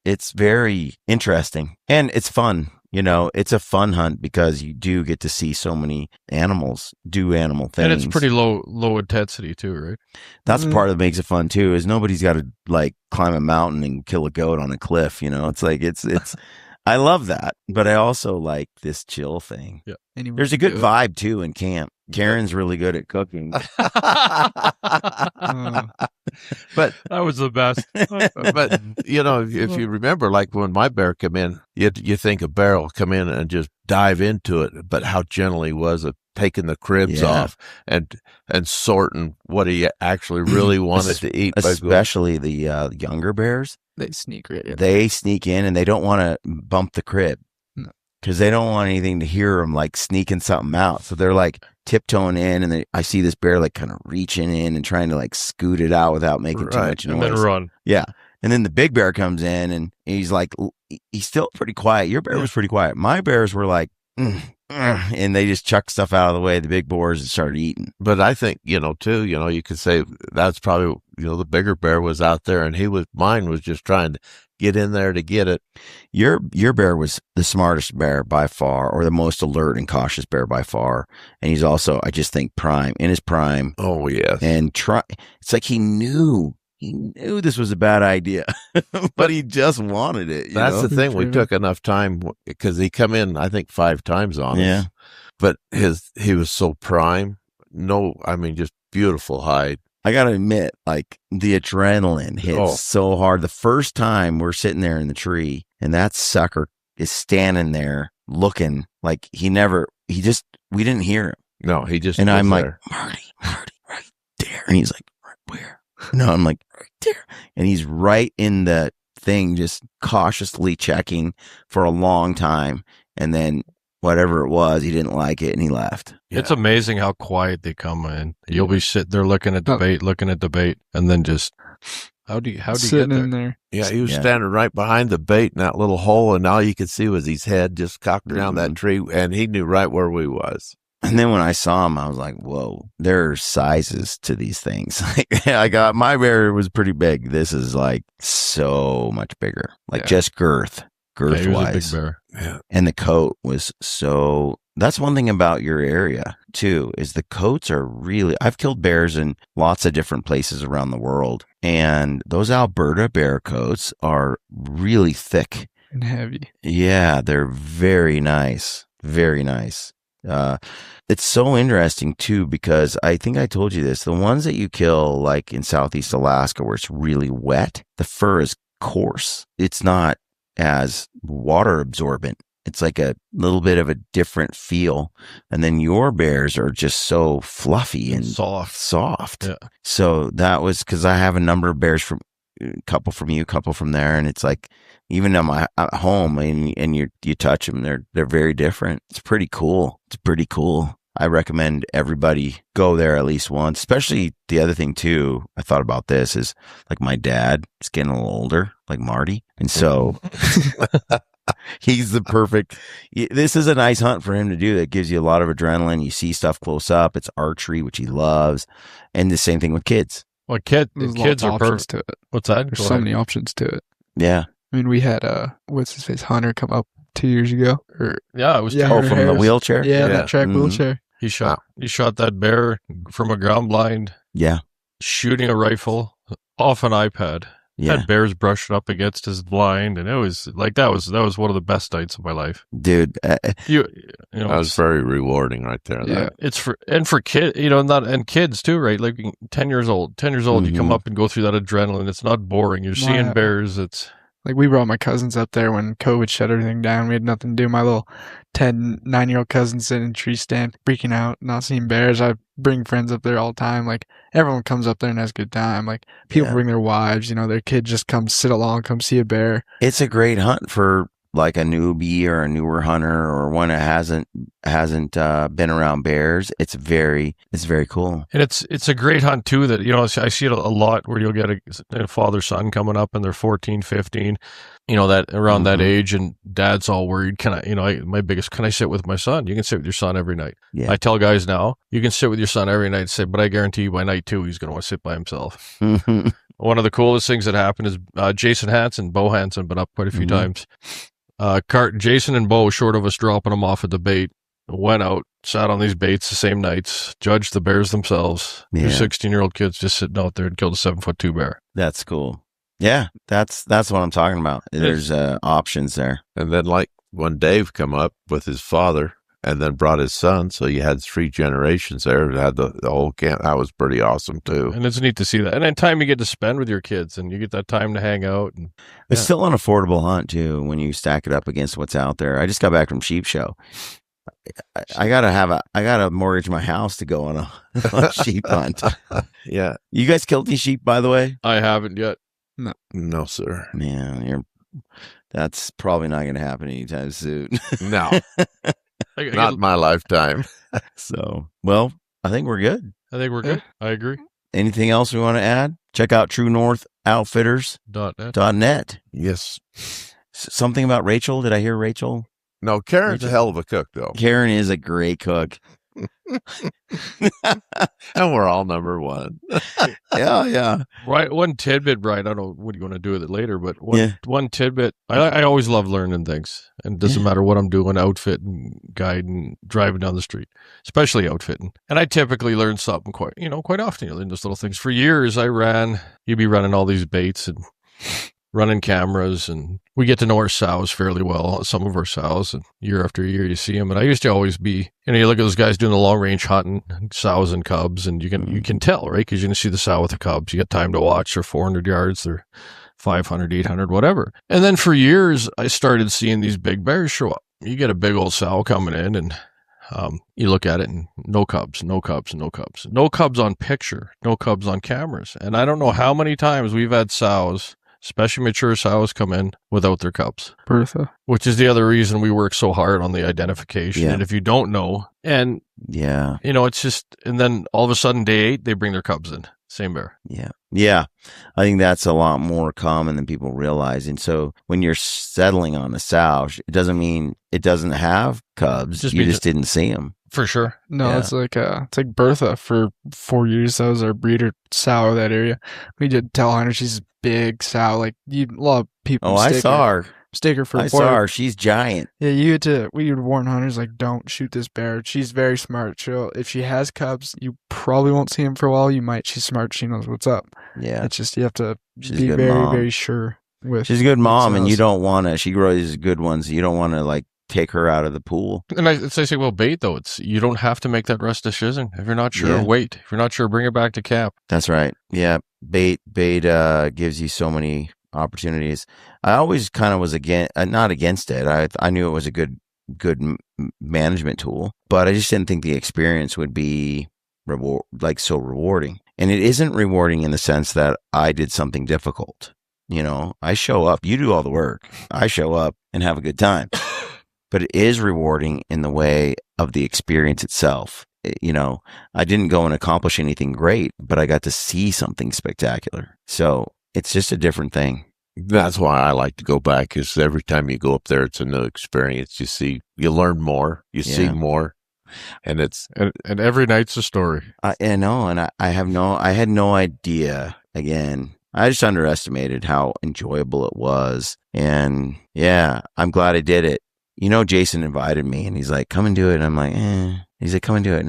S1: It's very interesting, and it's fun. It's a fun hunt because you do get to see so many animals do animal things.
S3: And it's pretty low intensity too, right?
S1: That's part that makes it fun too, is nobody's got to climb a mountain and kill a goat on a cliff. It's I love that, but I also like this chill thing.
S3: Yeah.
S1: There's a good vibe too in camp. Karen's really good at cooking.
S2: But
S3: that was the best.
S2: But if you remember, when my bear come in, you think a bear will come in and just dive into it, but how gentle he was at taking the cribs off and sorting what he actually really wanted to eat.
S1: Especially the younger bears.
S4: They sneak right in.
S1: They sneak in and they don't want to bump the crib because they don't want anything to hear them like sneaking something out. So they're like tiptoeing in, and I see this bear like kind of reaching in and trying to like scoot it out without making too much noise.
S3: And then run.
S1: Yeah. And then the big bear comes in and he's like, he's still pretty quiet. Your bear was pretty quiet. My bears were like, and they just chucked stuff out of the way. The big boars and started eating.
S2: But I think, too, you could say that's probably, the bigger bear was out there and mine was just trying to get in there to get it.
S1: Your bear was the smartest bear by far, or the most alert and cautious bear by far. And he's also, I just think, in his prime.
S2: Oh, yes.
S1: And it's like he knew this was a bad idea, but he just wanted it.
S2: That's the thing. We took enough time because he come in, I think, 5 times on us. But he was so prime. No, I mean, just beautiful hide.
S1: I got to admit, like the adrenaline hits so hard. The first time we're sitting there in the tree and that sucker is standing there looking like we didn't hear him.
S2: No, he just,
S1: and I'm
S2: there.
S1: Like, Marty, right there. And he's like, where? No, I'm like, right there. And he's right in the thing, just cautiously checking for a long time. And then whatever it was, he didn't like it and he left.
S3: Yeah. It's amazing how quiet they come in. You'll be sitting there looking at the bait, and then just, how do you get there?
S4: In there?
S2: Yeah, he was standing right behind the bait in that little hole, and all you could see was his head just cocked around that tree, and he knew right where we was.
S1: And then when I saw him, I was like, whoa, there are sizes to these things. My bear was pretty big. This is like so much bigger, just girth wise.
S3: He was a big bear.
S2: Yeah.
S1: And the coat was that's one thing about your area too, is the coats are really, I've killed bears in lots of different places around the world. And those Alberta bear coats are really thick.
S4: And heavy.
S1: Yeah, they're very nice. Very nice. It's so interesting too, because I think I told you this, the ones that you kill like in Southeast Alaska where it's really wet, the fur is coarse. It's not as water absorbent. It's like a little bit of a different feel. And then your bears are just so fluffy and soft.
S3: Yeah.
S1: So that was because I have a number of bears, from a couple from you, a couple from there. And it's like, even at home and you touch them, they're very different. It's pretty cool. I recommend everybody go there at least once, especially the other thing too. I thought about this is like my dad is getting a little older, like Marty. And so he's the perfect, this is a nice hunt for him to do that gives you a lot of adrenaline. You see stuff close up. It's archery, which he loves. And the same thing with kids.
S3: Well, kids are perfect
S4: to it.
S3: What's that?
S4: There's so many options to it.
S1: Yeah.
S4: I mean, we had what's his face, Hunter, come up 2 years ago.
S3: It was
S1: from the wheelchair.
S4: Yeah, that track wheelchair.
S3: He shot that bear from a ground blind.
S1: Yeah,
S3: shooting a rifle off an iPad.
S1: Yeah,
S3: had bears brushed up against his blind, and it was like that was one of the best nights of my life,
S1: dude.
S2: That was very rewarding, right there.
S3: Yeah, it's for kids, and kids too, right? Like 10 years old, you come up and go through that adrenaline. It's not boring. You're seeing bears. It's.
S4: Like, we brought my cousins up there when COVID shut everything down. We had nothing to do. My little 9-year-old cousin sitting in a tree stand, freaking out, not seeing bears. I bring friends up there all the time. Like, everyone comes up there and has a good time. Like, people bring their wives, their kid just comes sit along, come see a bear.
S1: It's a great hunt for like a newbie or a newer hunter or one that hasn't been around bears. It's very cool.
S3: And it's a great hunt too that, I see it a lot where you'll get a father-son coming up and they're 14, 15, that around that age, and dad's all worried. Can I sit with my son? You can sit with your son every night.
S1: Yeah.
S3: I tell guys now, you can sit with your son every night, but I guarantee you by night 2, he's going to want to sit by himself. One of the coolest things that happened is Jason Hansen, Bo Hansen, been up quite a few times. Jason and Bo, short of us dropping them off at the bait, went out, sat on these baits the same nights, judged the bears themselves. Yeah. 16-year-old kids just sitting out there and killed a 7'2" bear.
S1: That's cool. Yeah, that's what I'm talking about. There's options there.
S2: And then like when Dave come up with his father and then brought his son, so you had 3 generations there. It had the whole camp. That was pretty awesome too.
S3: And it's neat to see that. And then time you get to spend with your kids, and you get that time to hang out. And
S1: it's still an affordable hunt too when you stack it up against what's out there. I just got back from Sheep Show. I gotta mortgage my house to go on a sheep hunt.
S2: Yeah.
S1: You guys killed any sheep, by the way?
S3: I haven't yet.
S2: No, sir.
S1: Man, that's probably not going to happen anytime soon.
S2: No, not in my lifetime.
S1: So, well, I think we're good.
S3: I think we're good. I agree.
S1: Anything else we want to add? Check out TrueNorthOutfitters.net.
S2: Yes.
S1: Something about Rachel? Did I hear Rachel?
S2: No, Karen's a hell of a cook, though.
S1: Karen is a great cook.
S2: And we're all number one.
S1: Yeah.
S3: Right. One tidbit, Brian. I don't know what you want to do with it later, but one tidbit. I always love learning things, and it doesn't matter what I'm doing, outfitting, guiding, driving down the street, especially outfitting. And I typically learn something quite often. You learn those little things. For years, you'd be running all these baits and running cameras, and we get to know our sows fairly well, some of our sows, and year after year you see them. And I used to always be, you look at those guys doing the long range hunting, sows and cubs, and you can tell, right? Because you can see the sow with the cubs. You got time to watch. They're 400 yards, they're 500, 800, whatever. And then for years, I started seeing these big bears show up. You get a big old sow coming in, and you look at it, and no cubs on picture, no cubs on cameras. And I don't know how many times we've had sows, especially mature sows, come in without their cubs.
S4: Bertha.
S3: Which is the other reason we work so hard on the identification.
S1: Yeah.
S3: And if you don't know, and it's just, and then all of a sudden day 8, they bring their cubs in. Same bear.
S1: Yeah. I think that's a lot more common than people realize. And so when you're settling on a sow, it doesn't mean it doesn't have cubs. You just didn't see them.
S3: For sure.
S4: No, it's like Bertha. For 4 years, that was our breeder sow of that area. We did tell Hunter she's a big sow. Like, a lot of people
S1: I saw her.
S4: Mistake her for
S1: I saw her. She's giant.
S4: Yeah, we would warn hunters, like, don't shoot this bear. She's very smart. If she has cubs, you probably won't see them for a while. You might. She's smart. She knows what's up.
S1: Yeah.
S4: It's just, you have to be very, very sure with.
S1: She's a good mom, and you don't want to, she grows good ones. You don't want to, like, take her out of the pool.
S3: And I say, well, bait, though, you don't have to make that rush decision. If you're not sure, wait. If you're not sure, bring it back to camp.
S1: That's right. Yeah. Bait gives you so many opportunities. I always kind of was not against it. I knew it was a good management tool, but I just didn't think the experience would be so rewarding. And it isn't rewarding in the sense that I did something difficult. I show up, you do all the work. I show up and have a good time. But it is rewarding in the way of the experience itself. I didn't go and accomplish anything great, but I got to see something spectacular. So it's just a different thing.
S2: That's why I like to go back, because every time you go up there, it's a new experience. You learn more, you see more, and
S3: and every night's a story.
S1: I know, and I had no idea. Again, I just underestimated how enjoyable it was, and I'm glad I did it. Jason invited me, and he's like, "Come and do it." And I'm like, "Eh." He's like, "Come and do it."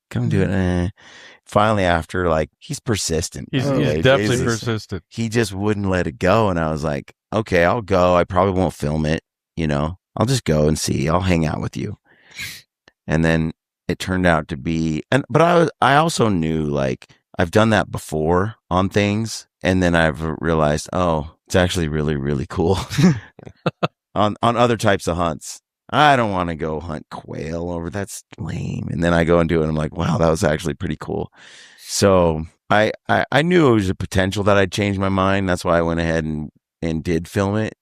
S1: Come and do it. Finally, after, like, he's persistent.
S3: He's definitely persistent.
S1: He just wouldn't let it go. And I was like, okay, I'll go. I probably won't film it. I'll just go and see. I'll hang out with you. And then it turned out to be, but I also knew, like, I've done that before on things. And then I've realized, oh, it's actually really, really cool on other types of hunts. I don't want to go hunt quail over. That's lame. And then I go and do it. And I'm like, wow, that was actually pretty cool. So I knew it was a potential that I'd change my mind. That's why I went ahead and did film it.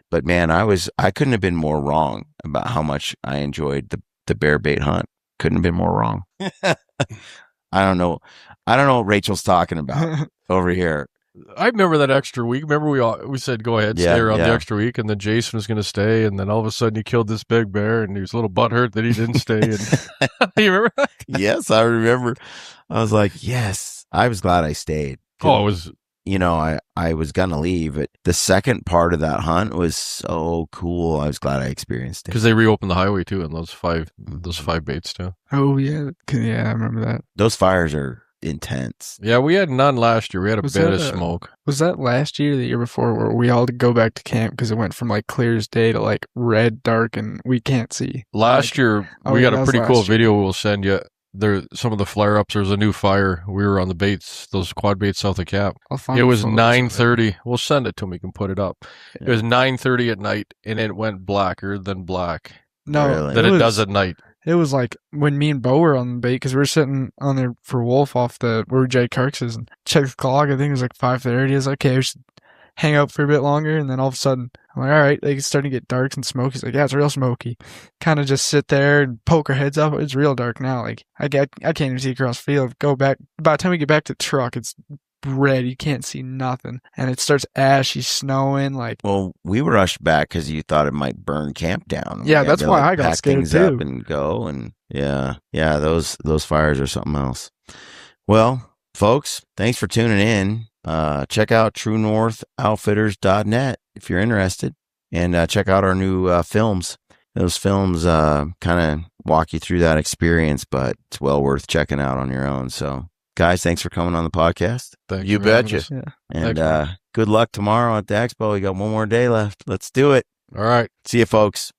S1: But man, I couldn't have been more wrong about how much I enjoyed the bear bait hunt. Couldn't have been more wrong. I don't know what Rachel's talking about over here.
S3: I remember that extra week. Remember we said, go ahead, stay around the extra week, and then Jason was going to stay, and then all of a sudden he killed this big bear, and he was a little butthurt that he didn't stay. And you remember that?
S1: Yes, I remember. I was like, yes, I was glad I stayed.
S3: Oh, it was...
S1: I was going to leave, but the second part of that hunt was so cool. I was glad I experienced it.
S3: Because they reopened the highway, too, and those five baits, too.
S4: Oh, yeah. Yeah, I remember that.
S1: Those fires are intense.
S3: Yeah, we had none last year. We had a bit of smoke.
S4: Was that last year or the year before where we all had to go back to camp because it went from, like, clear as day to, like, red, dark, and we can't see?
S3: Last year, we got a pretty cool video we'll send you. Some of the flare-ups, there was a new fire. We were on the baits, those quad baits south of camp. It was 9:30. We'll send it to him. We can put it up. Yeah. It was 9:30 at night, and it went blacker than black.
S4: No,
S1: really?
S3: Than it does at night.
S4: It was like when me and Bo were on the bait, because we were sitting on there for wolf off where we jay carcasses and checked the clock. I think it was like 5:30. I was like, okay, hang out for a bit longer, and then all of a sudden, I'm like, all right, like, it's starting to get dark and smoky. He's like, yeah, it's real smoky. Kind of just sit there and poke our heads up. It's real dark now. Like, I can't even see across the field. Go back. By the time we get back to the truck, it's red. You can't see nothing. And it starts ashy, snowing. Like,
S1: well, we rushed back because you thought it might burn camp down.
S4: Yeah, that's why I got
S1: pack
S4: scared
S1: things
S4: too.
S1: up and go. And yeah, those fires are something else. Well, folks, thanks for tuning in. Check out TrueNorthOutfitters.net if you're interested, and check out our new films. Those films kind of walk you through that experience, but it's well worth checking out on your own. So, guys, thanks for coming on the podcast.
S3: Thank
S2: You
S3: for having
S2: betcha.
S3: us.
S4: yeah.
S1: And good luck tomorrow at the expo. We got one more day left. Let's do it.
S3: All right.
S1: See you, folks.